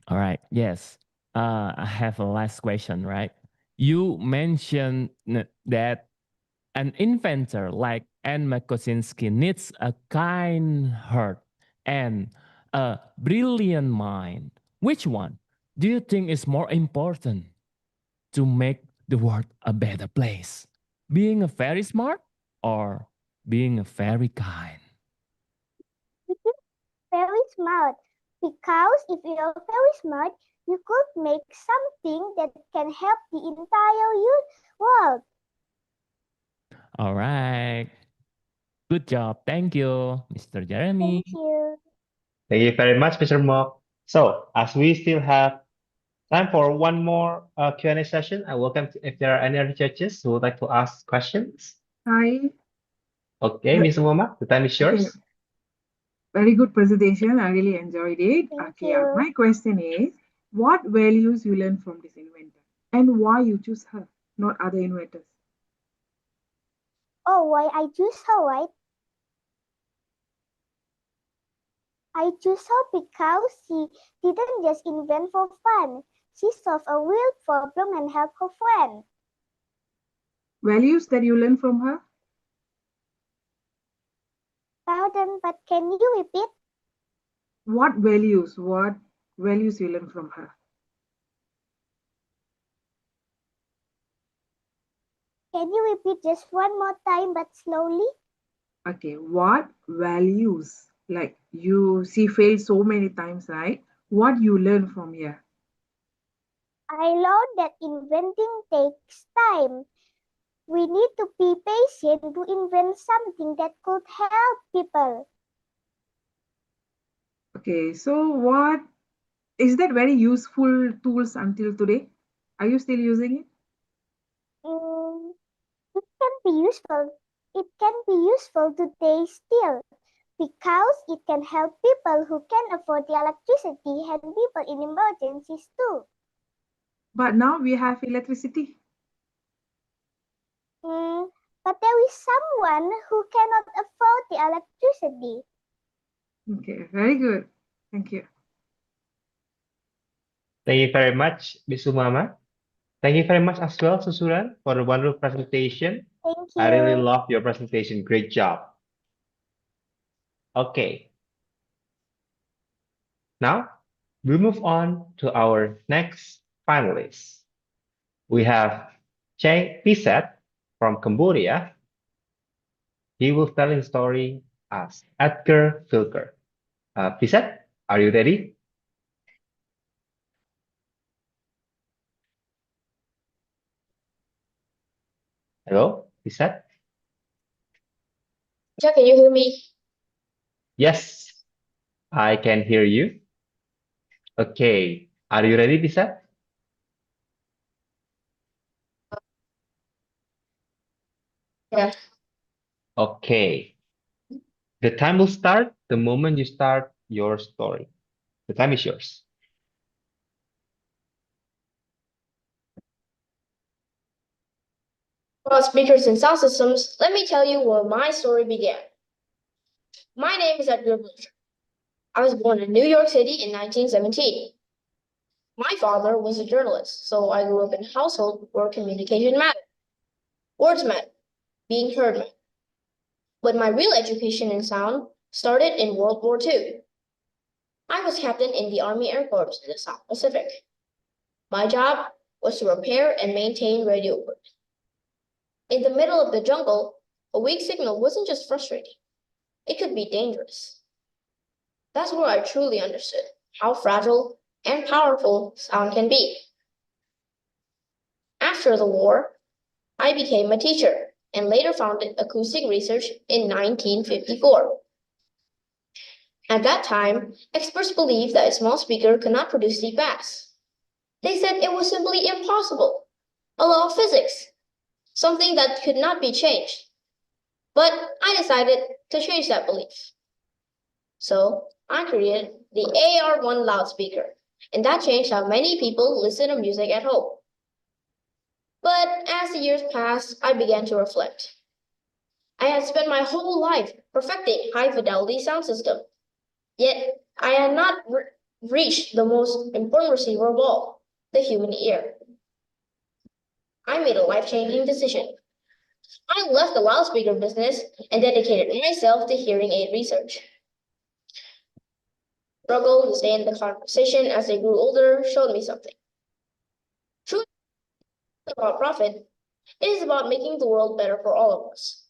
All right. Yes. I have a last question, right? You mentioned that an inventor like Anne Makosinski needs a kind heart and a brilliant mind. Which one do you think is more important to make the world a better place? Being a very smart or being a very kind? He is very smart Because if you're very smart, you could make something that can help the entire world. All right. Good job. Thank you, Mr. Jeremy. Thank you. Thank you very much, Mr. Mock. So, as we still have time for one more Q&A session, I welcome if there are any other judges who would like to ask questions. Hi. Okay, Mr. Muhammad, the time is Okay. yours. Very good presentation. I really enjoyed it. Thank Okay, you. my question is, what values you learn from this inventor and why you choose her, not other inventors? Oh, why I choose her, right? I choose her because she didn't just invent for fun. She solved a real problem and helped her friend. Values that you learn from her? Pardon, but can you repeat? What values? What values you learn from her? Can you repeat just one more time but slowly? Okay, what values? Like she failed so many times, right? What you learn from here? I learned that inventing takes time. We need to be patient to invent something that could help people. Okay, so what is that very useful tools until today? Are you still using it? Mm, it can be useful. It can be useful today still because it can help people who can afford the electricity and people in emergencies too. But now we have electricity. But there is someone who cannot afford the electricity. Okay, very good. Thank you. Thank you very much, Ms. Umama. Thank you very much as well, Susuran, for the wonderful presentation. Thank I really you. love your presentation. Great job. Okay, now we move on to our next finalist. We have Cheng Pisat from Cambodia. He will tell his story as Edgar Filker. Pisat, are you ready? Hello, Pisat? Jack, can you hear me? Yes, I can hear you. Okay, are you ready, Pisat? Yeah. Okay, the time will start the moment you start your story. The time is yours. About speakers and sound systems, let me tell you where my story began. My name is Edgar Blucher. I was born in New York City in 1917. My father was a journalist, so I grew up in a household where communication mattered. Words mattered, being heard mattered. But my real education in sound started in World War II. I was captain in the Army Air Corps in the South Pacific. My job was to repair and maintain radio equipment. In the middle of the jungle, a weak signal wasn't just frustrating, it could be dangerous. That's where I truly understood how fragile and powerful sound can be. After the war, I became a teacher and later founded acoustic research in 1954. At that time, experts believed that a small speaker could not produce deep bass. They said it was simply impossible, a law of physics, something that could not be changed. But I decided to change that belief. So I created the AR1 loudspeaker, and that changed how many people listen to music at home. But as the years passed, I began to reflect. I had spent my whole life perfecting high-fidelity sound system, yet I had not reached the most important receiver of all, the human ear. I made a life-changing decision. I left the loudspeaker business and dedicated myself to hearing aid research. Struggle to stay in the conversation as I grew older showed me something. Truth is about profit. It is about making the world better for all of us.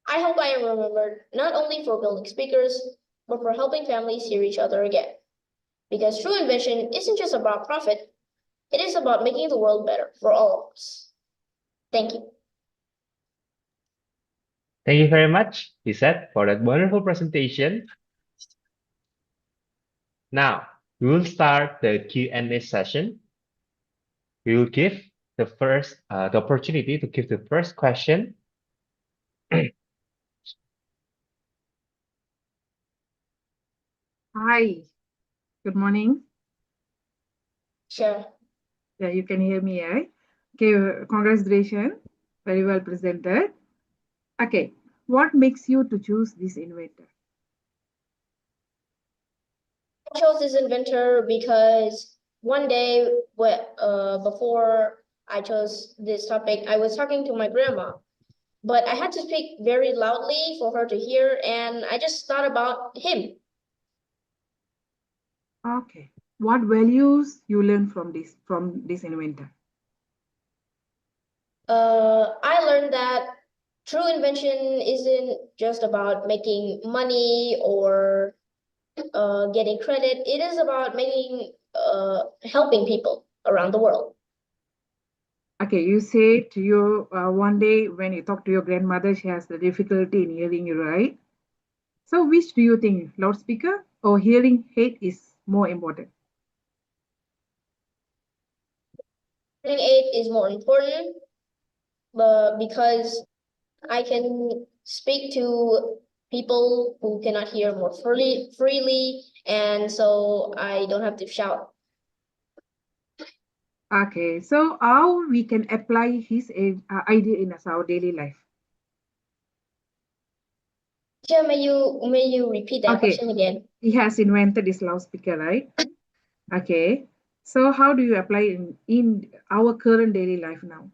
I hope I am remembered not only for building speakers, but for helping families hear each other again. Because true invention isn't just about profit, it is about making the world better for all of us. Thank you. Thank you very much, Lisette, for that wonderful presentation. Now, we will start the Q&A session. We will give the opportunity to give the first question. Hi, good morning. Sure. Yeah, you can hear me, right? Okay, congratulations. Very well presented. Okay, what makes you to choose this inventor? I chose this inventor because one day, before I chose this topic, I was talking to my grandma, but I had to speak very loudly for her to hear, and I just thought about him. Okay, what values you learn from this inventor? I learned that true invention isn't just about making money or getting credit. It is about helping people around the world. Okay, you say to you one day when you talk to your grandmother, she has the difficulty in hearing you, right? So, which do you think, loudspeaker or hearing aid is more important? Hearing aid is more important, but because I can speak to people who cannot hear more freely, and so I don't have to shout. Okay, so how we can apply his idea in our daily life? Teacher, may you repeat that Okay, question again? he has invented this loudspeaker, right? Okay, so how do you apply in our current daily life now?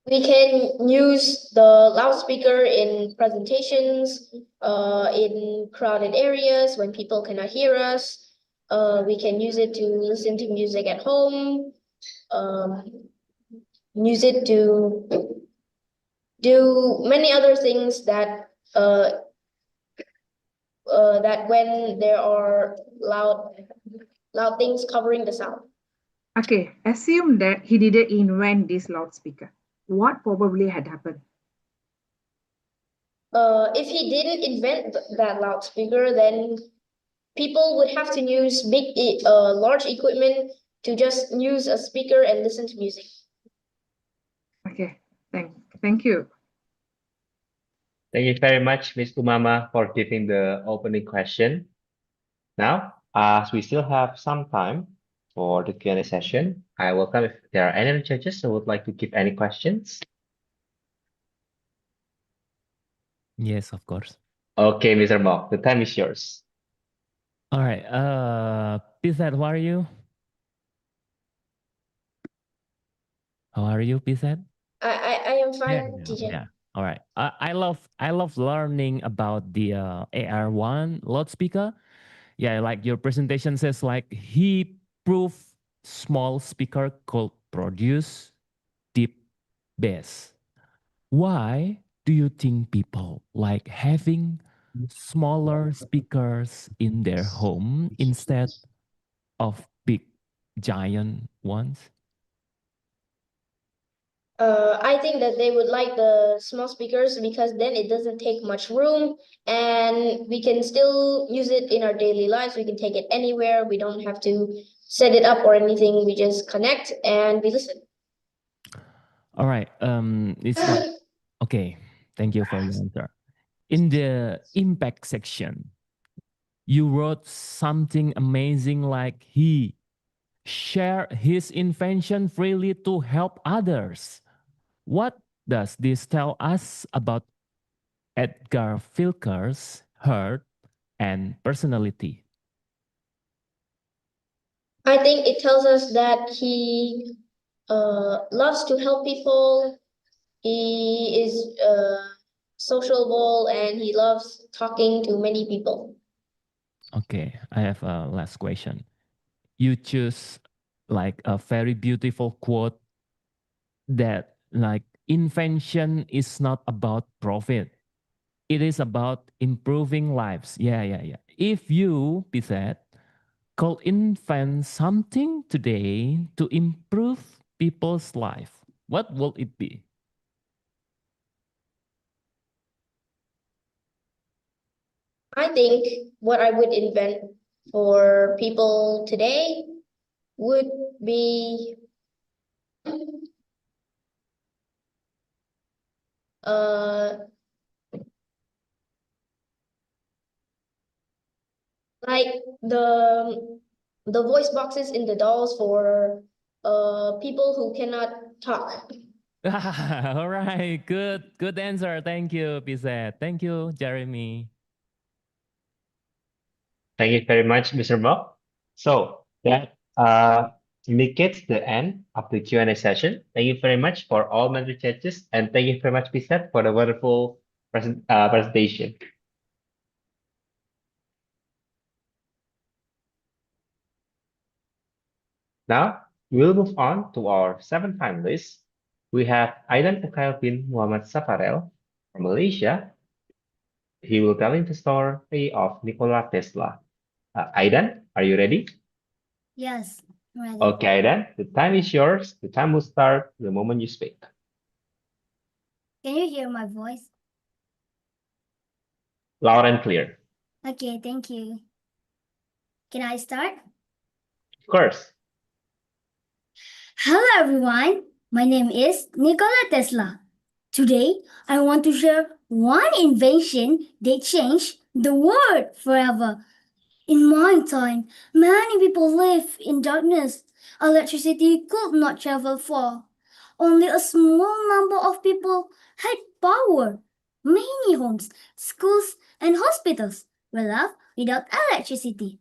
We can use the loudspeaker in presentations, in crowded areas when people cannot hear us. We can use it to listen to music at home, use it to do many other things that when there are loud things covering the sound. Okay, assume that he didn't invent this loudspeaker. What probably had happened? If he didn't invent that loudspeaker, then people would have to use large equipment to just use a speaker and listen to music. Okay, thank you. Thank you very much, Ms. Umama, for giving the opening question. Now, as we still have some time for the Q&A session, I welcome if there are any judges who would like to give any questions. Yes, of course. Okay, Mr. Mok, the time is yours. All right. Pizat, how are you? How are you, Pizat? I am fine, teacher. Yeah. All right. I love learning about the AR1 loudspeaker. Yeah, like your presentation says, like he proved small speaker could produce deep bass. Why do you think people like having smaller speakers in their home instead of big giant ones? I think that they would like the small speakers because then it doesn't take much room and we can still use it in our daily lives. We can take it anywhere. We don't have to set it up or anything. We just connect and we listen. All right. It's like, okay. Thank you for your answer. In the impact section, you wrote something amazing like he shared his invention freely to help others. What does this tell us about Edgar Filker's heart and personality? I think it tells us that he loves to help people. He is sociable and he loves talking to many people. Okay, I have a last question. You choose like a very beautiful quote that like invention is not about profit. it is about improving lives. Yeah. If you, Bizet, could invent something today to improve people's life, what will it be? I think what I would invent for people today would be uh like the voice boxes in the dolls for people who cannot talk. All right, good answer. Thank you, Bizet. Thank you, Jeremy. Thank you very much, Mr. Mo. So that indicates the end of the Q&A session. Thank you very much for all my judges, and thank you very much, Pisat, for the wonderful presentation. Now, we'll move on to our seventh finalists. We have Aidan Ekail bin Muhammad Safarel from Malaysia. He will tell us the story of Nikola Tesla. Aidan, are you ready? Yes, ready. Okay, Aidan, the time is yours. The time will start the moment you speak. Can you hear my voice? Loud and clear. Okay, thank you. Can I start? Of course. Hello everyone, my name is Nikola Tesla. Today, I want to share one invention that changed the world forever. In my time, many people lived in darkness. Electricity could not travel far. Only a small number of people had power. Many homes, schools, and hospitals were left without electricity.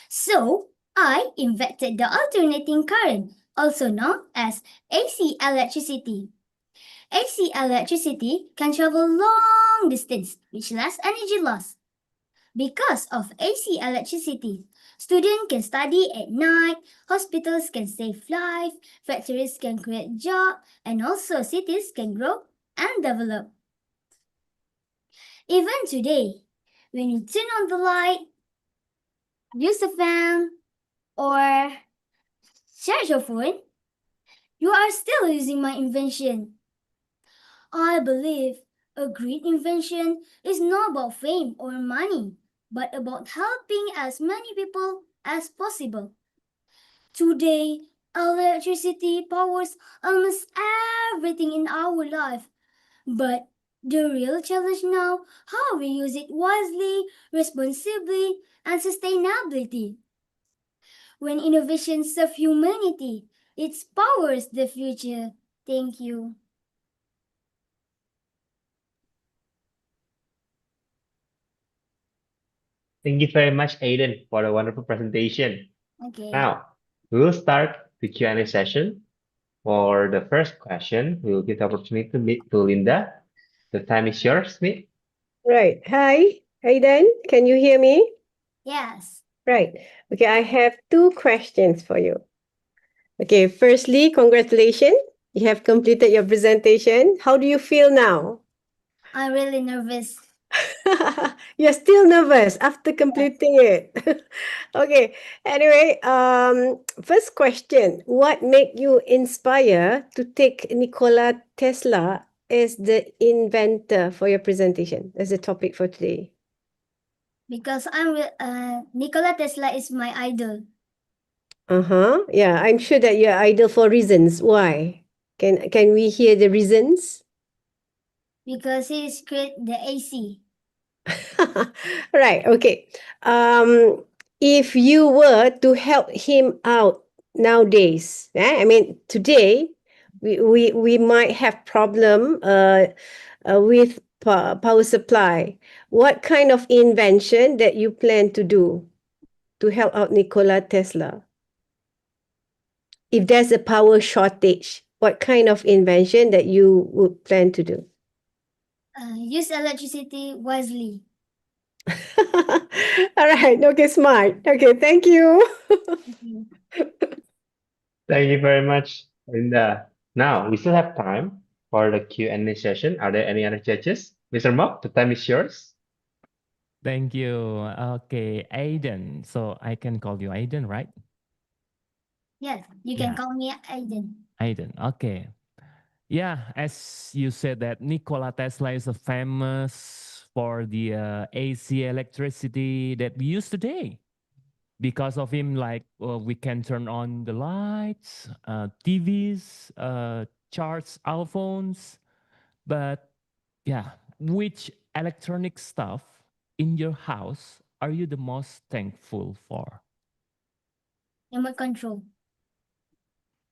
So, I invented the alternating current, also known as AC electricity. AC electricity can travel long distance with less energy loss. Because of AC electricity, students can study at night, hospitals can save lives, factories can create jobs, and also cities can grow and develop. Even today, when you turn on the light, use a fan, or charge your phone, you are still using my invention. I believe a great invention is not about fame or money, but about helping as many people as possible. Today, electricity powers almost everything in our life. But the real challenge now, how we use it wisely, responsibly, and sustainability. When innovation serves humanity, it powers the future. Thank you. Thank you very much, Aiden, for the wonderful presentation. Okay. Now, we will start the Q&A session. For the first question, we will give the opportunity to Linda. The time is yours, Smith. Right. Hi, Aidan. Can you hear me? Yes. Right. Okay, I have two questions for you. Okay, firstly, congratulations. You have completed your presentation. How do you feel now? I'm really nervous. You're still nervous after completing it. Okay. Anyway, first question. What made you inspire to take Nikola Tesla as the inventor for your presentation as the topic for today? Because Nikola Tesla is my idol. Uh-huh. Yeah, I'm sure that you're idol for reasons. Why? Can we hear the reasons? Because he is create the AC. Right. Okay. If you were to help him out nowadays, I mean, today we might have problem with power supply. What kind of invention that you plan to do to help out Nikola Tesla? If there's a power shortage, what kind of invention that you would plan to do? Use electricity wisely. All right. Okay, smart. Okay, thank you. Thank you. Thank you very much, Linda. Now, we still have time for the Q&A session. Are there any other judges Mr. Mok, the time is yours. Thank you. Okay, Aiden. So I can call you Aiden, right? Yes, you Yeah. can call me Aiden. Aiden. Okay. Yeah, as you said that Nikola Tesla is a famous for the AC electricity that we use today. Because of him, like we can turn on the lights, TVs, charge our phones. But yeah, which electronic stuff in your house are you the most thankful for? Remote control.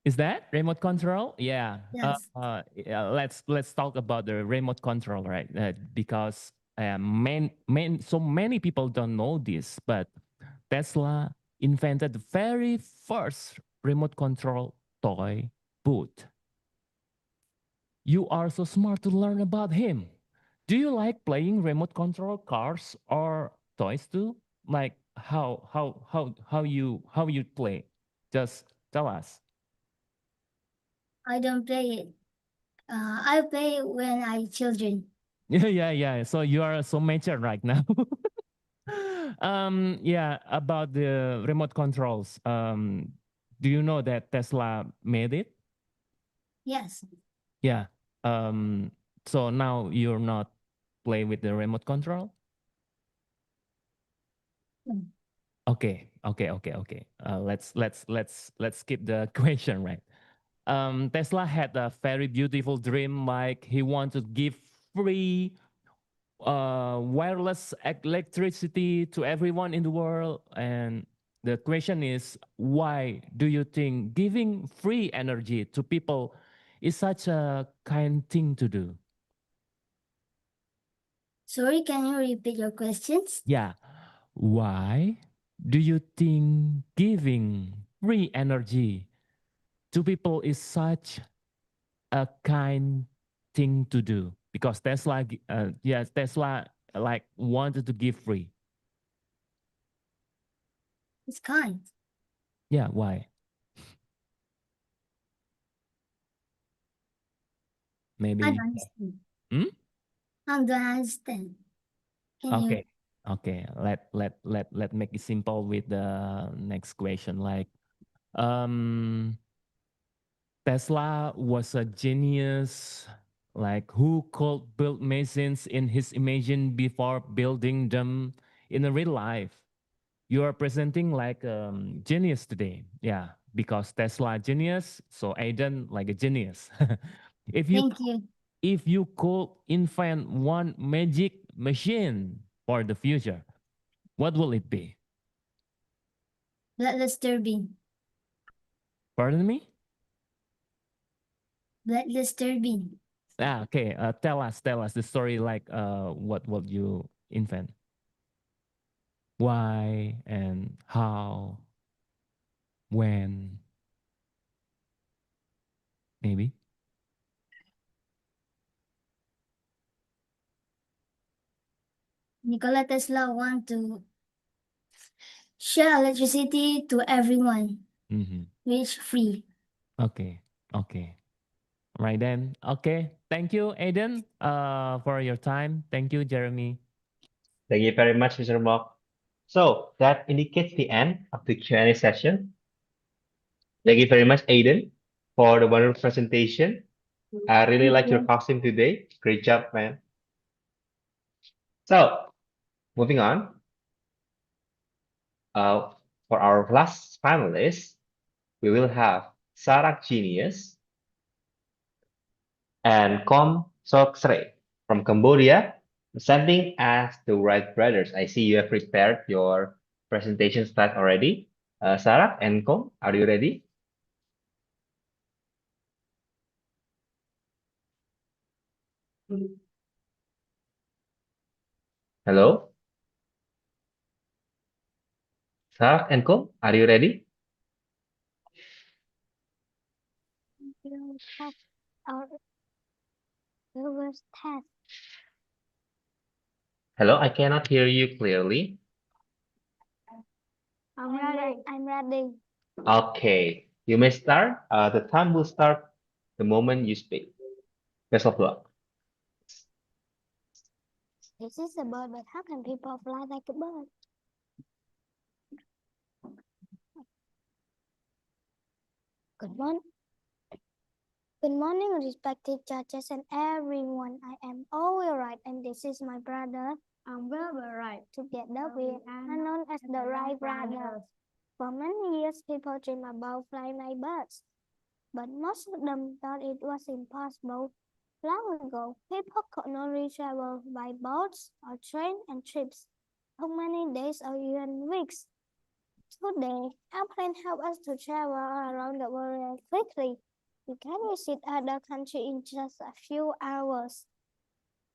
Is that remote control? Yeah. Yes. Yeah, let's talk about the remote control, right? Because so many people don't know this, but Tesla invented the very first remote control toy boot. You are so smart to learn about him. Do you like playing remote control cars or toys too? Like how you play? Just tell us. I don't play it. I play when I children. Yeah. So you are so mature right now. Yeah, about the remote controls. Do you know that Tesla made it? Yes. Yeah. Um, so now you're not play with the remote control? Mm. Okay. Let's skip the question, right? Tesla had a very beautiful dream, like he wanted to give free wireless electricity to everyone in the world. And the question is, why do you think giving free energy to people is such a kind thing to do? Sorry, can you repeat your questions? Yeah. Why do you think giving free energy to people is such a kind thing to do? Because Tesla, yes, Tesla like wanted to give free. It's kind. Yeah, why? I Maybe. don't understand. Hmm? I don't understand. Can you? Okay. Okay. Let make it simple with the next question. Like, um, Tesla was a genius, like who could build machines in his imagine before building them in a real life. You are presenting like genius today, yeah, because Tesla genius, so Aiden like a genius. if you Thank you. if you could invent one magic machine for the future, what will it be? Bloodless turbine. Pardon me? Bloodless turbine. Ah, okay. Tell us the story. Like, what you invent? Why and how? When? Maybe. Nikola Tesla want to share electricity to everyone, Mm-hmm. which free. Okay. Okay. Right then. Okay. Thank you, Aiden. For your time. Thank you, Jeremy. Thank you very much, Mr. Mok. So that indicates the end of the Q&A session. Thank you very much, Aiden, for the wonderful presentation. I really Thank like your you. costume today. Great job, man. So moving on, uh, for our last finalist, we will have Sarah Genius and Kom Soksre from Cambodia, presenting as the Wright brothers. I see you have prepared your presentation slide already. Sarah and Kom, are you ready? Hello, Sarah and Kom, are you ready? We'll have our first test. Hello, I cannot hear you clearly. I'm ready. I'm ready. Okay, you may start. The time will start the moment you speak. Best of luck. This is a bird, but how can people fly like a bird? Good morning. Good morning, respected judges and everyone. I am all right, and this is my brother. I'm very right. Together we are known as the Wright brothers. For many years, people dream about flying like birds, but most of them thought it was impossible. Long ago, people could only travel by boats or train and trips, took many days or even weeks. Today, airplanes help us to travel around the world quickly. We can visit other countries in just a few hours.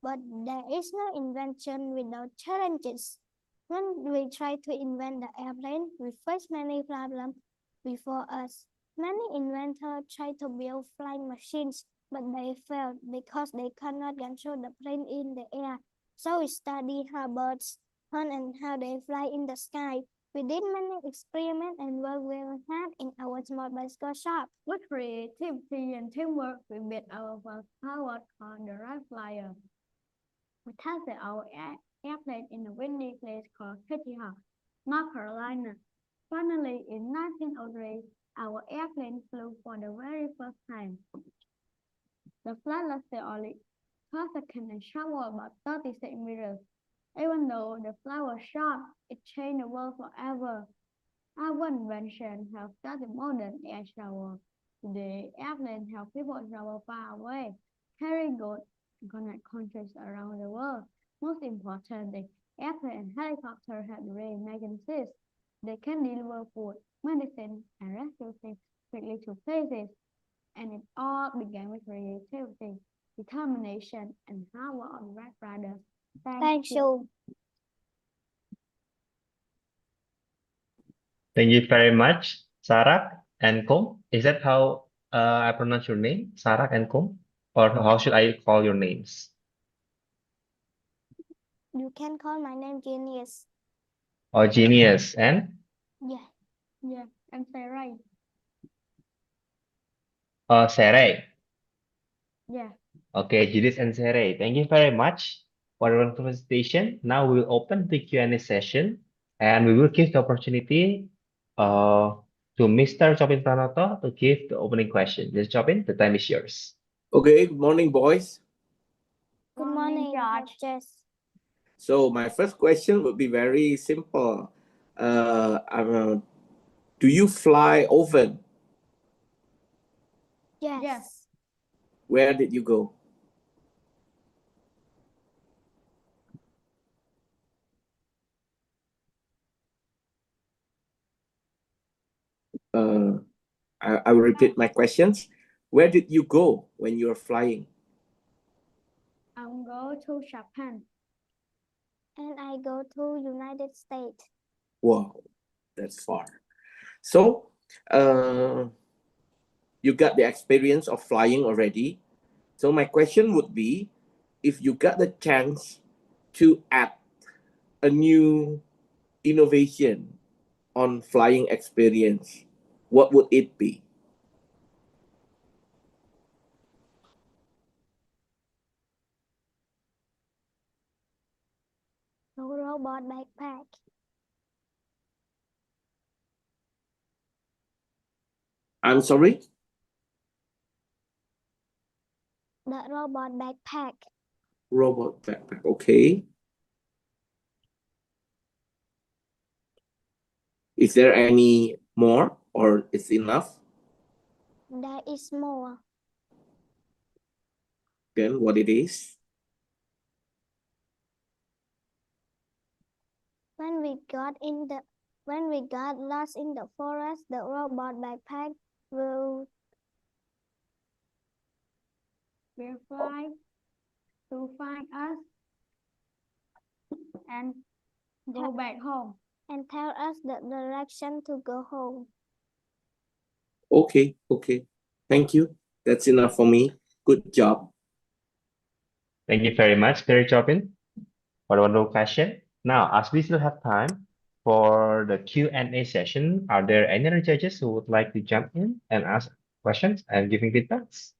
But there is no invention without challenges. When we try to invent the airplane, we face many problems before us. Many inventors try to build flying machines, but they failed because they cannot control the plane in the air. So we study how birds hunt and how they fly in the sky. We did many experiments and work very hard in our small bicycle shop. With creativity and teamwork, we made our first powered car, the Wright Flyer. We tested our airplane in a windy place called Kitty Hawk, North Carolina. Finally, in 1903, our airplane flew for the very first time. The flight lasted only 12 seconds and traveled about 30 centimeters. Even though the flight was short, it changed the world forever. Our invention has started modern air travel. Today, airplanes help people travel far away, carry goods, and connect countries around the world. Most importantly, airplanes and helicopters have rail mechanisms. They can deliver food, medicine, and rescue things quickly to places. And it all began with creativity, determination, and hard work on Wright brothers. Thank you. Thank you very much, Sarah and Kom. Is that how I pronounce your name, Sarah and Kom? Or how should I call your names? You can call my name Genius. Or Genius and Yeah, I'm Sarah. Sere? Yeah. Okay, Judith and Sere, thank you very much for your presentation. Now we will open the Q&A session and we will give the opportunity to Mr. Chopin Pranoto to give the opening question. Mr. Chopin, the time is yours. Okay, good morning, boys. Good morning, judges. So my first question would be very simple. Do you fly often? Yes. Where did you go? I will repeat my questions. Where did you go when you were flying? I'm go to Japan. And I go to United States. Wow, that's far. So, you got the experience of flying already. So my question would be, if you got the chance to add a new innovation on flying experience, what would it be? The robot backpack. I'm sorry? The robot backpack. Robot backpack, okay. Is there any more or is enough? There is more. Then what it is? When we got lost in the forest, the robot backpack will fly to find us and go back home and tell us the direction to go home. Okay. Thank you. That's enough for me. Good job. Thank you very much, Mr. Chopin, for the wonderful question. Now, as we still have time for the Q&A session, are there any other judges who would like to jump in and ask questions and giving feedbacks? .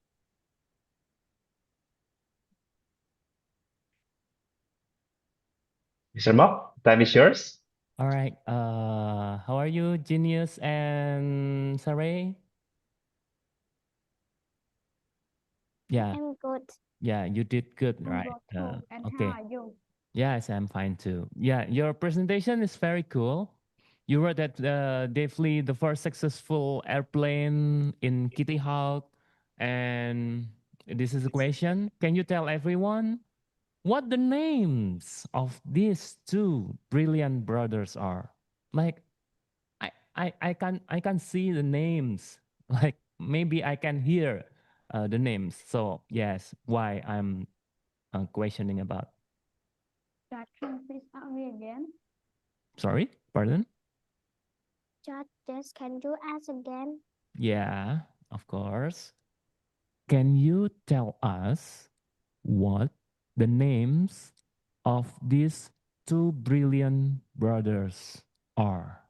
Mr. Mok, time is yours. All right. How are you, Genius and Saray? Yeah, I'm good. yeah, you did good, I'm right? good too. And how Okay. are you? Yes, I'm fine too. Yeah, your presentation is very cool. You wrote that they flew the first successful airplane in Kitty Hawk, and this is a question. Can you tell everyone what the names of these two brilliant brothers are? Like, I can see the names. Like maybe I can hear the names. So yes, why I'm questioning about. Dad, can you please ask me again? Sorry, pardon. Judges, can you ask again? Yeah, of course. Can you tell us what the names of these two brilliant brothers are?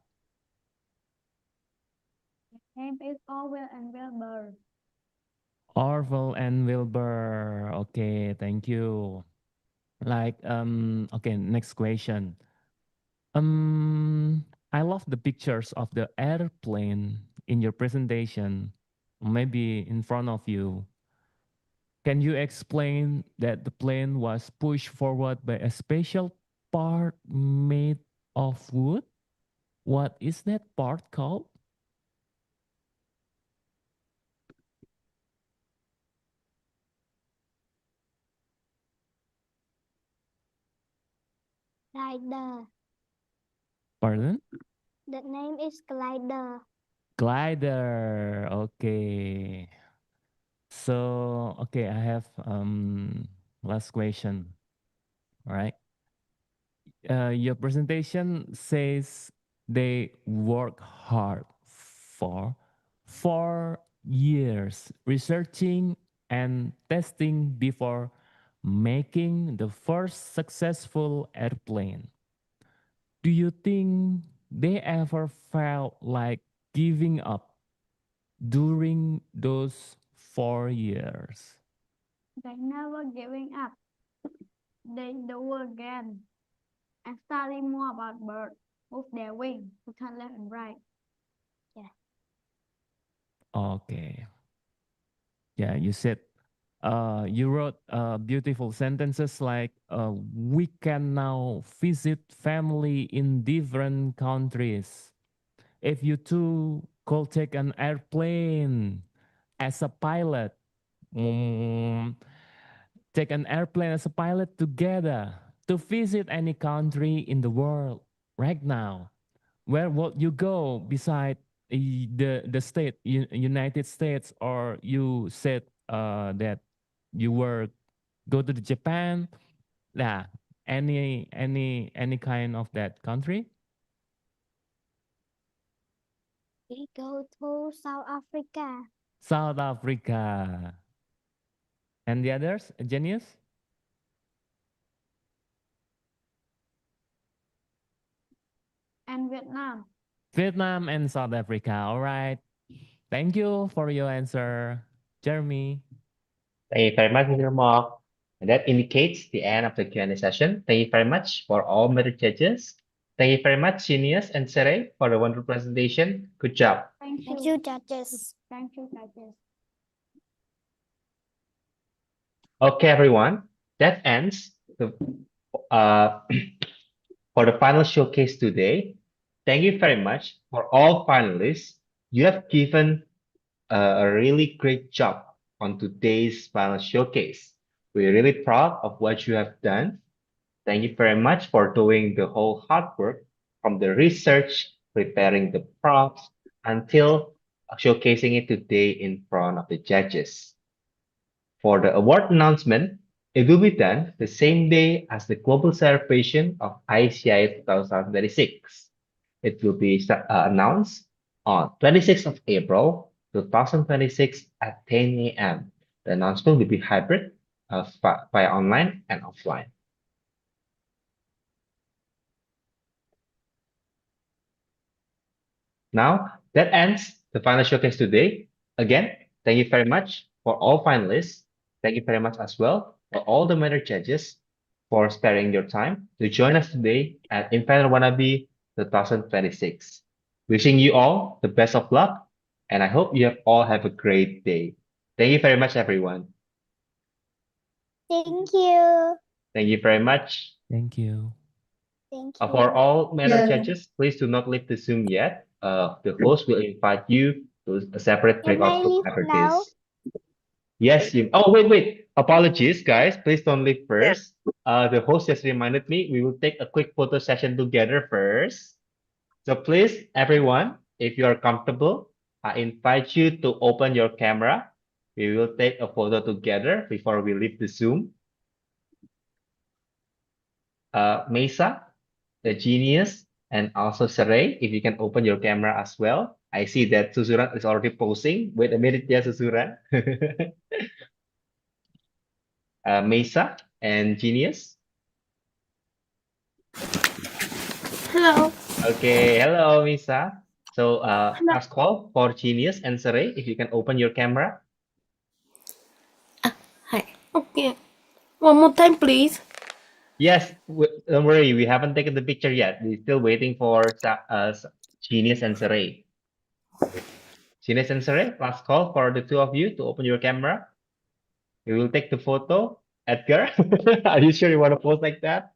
Name is Orwell and Wilbur. Orville and Wilbur. Okay, thank you. Like, okay, next question. Um, I love the pictures of the airplane in your presentation, maybe in front of you. Can you explain that the plane was pushed forward by a special part made of wood? What is that part called? Glider. Pardon? The name is glider. Glider. Okay. So, okay, I have last question. All right. Your presentation says they work hard for 4 years researching and testing before making the first successful airplane. Do you think they ever felt like giving up during those 4 years? They never giving up. They do again and study more about birds, move their wings to turn left and right. Okay. Yeah, you said you wrote beautiful sentences like we can now visit family in different countries. If you two could take an airplane as a pilot, mm, take an airplane as a pilot together to visit any country in the world right now, where would you go beside the state United States, or you said that you were go to the Japan, yeah, any kind of that country? We go to South Africa. South Africa. And the others, Genius? And Vietnam. Vietnam and South Africa. All right, thank you for your answer, Jeremy. Thank you very much, Mr. Mok. And that indicates the end of the Q&A session. Thank you very much for all my judges. Thank you very much, Genius and Sere, for the wonderful presentation. Good job. Thank Thank you. you, judges. Thank you, judges. Okay, everyone. That ends the uh, for the final showcase today. Thank you very much for all finalists. You have given a really great job on today's final showcase. We're really proud of what you have done. Thank you very much for doing the whole hard work from the research, preparing the prompts, until showcasing it today in front of the judges. For the award announcement, it will be done the same day as the global celebration of ICI 2026. It will be announced on 26th of April 2026 at 10 a.m. The announcement will be hybrid via online and offline. Now, that ends the final showcase today. Again, thank you very much for all finalists. Thank you very much as well for all the minor judges. for sparing your time to join us today at Inventor Wannabe 2026. Wishing you all the best of luck, and I hope you all have a great day. Thank you very much, everyone. Thank you. Thank you very much. Thank you. Thank For you. all manner Yeah. judges, please do not leave the Zoom yet. The host will invite you to a separate Can breakout I group leave after now? this. Yes, you. Oh, wait. Apologies, guys. Please don't leave first. The host just reminded me we will take a quick photo session together first. So please, everyone, if you are comfortable, I invite you to open your camera. We will take a photo together before we leave the Zoom. Mesa, the genius, and also Saray, if you can open your camera as well. I see that Susuran is already posing. Wait a minute, yeah, Susuran. Mesa and genius. Hello. Okay, hello, Mesa. So Hello. last call for genius and Saray, if you can open your camera. Hi. Okay. One more time, please. Yes, don't worry, we haven't taken the picture yet. We're still waiting for genius and Saray. Genius and Saray, last call for the two of you to open your camera. We will take the photo. Edgar, are you sure you want to pose like that?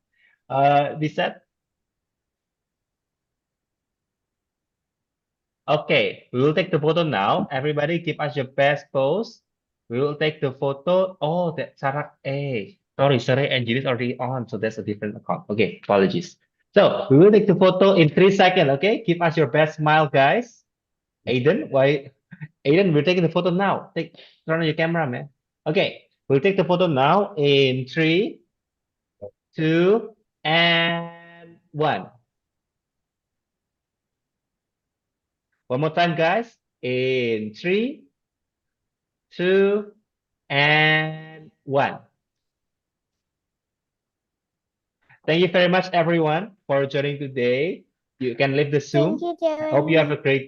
Lisette? Okay, we will take the photo now. Everybody give us your best pose. We will take the photo. Oh, that Sarah A. Sorry, Sarah Engine is already on, so that's a different account. Okay, apologies. So we will take the photo in 3 seconds, okay? Give us your best smile, guys. Aiden, why? Aiden, we're taking the photo now. Turn on your camera, man. Okay, we'll take the photo now in 3, 2, and 1. One more time, guys. In 3, 2, and 1. Thank you very much, everyone, for joining today. You can leave the Thank Zoom. you, I hope you have Jeremy. a great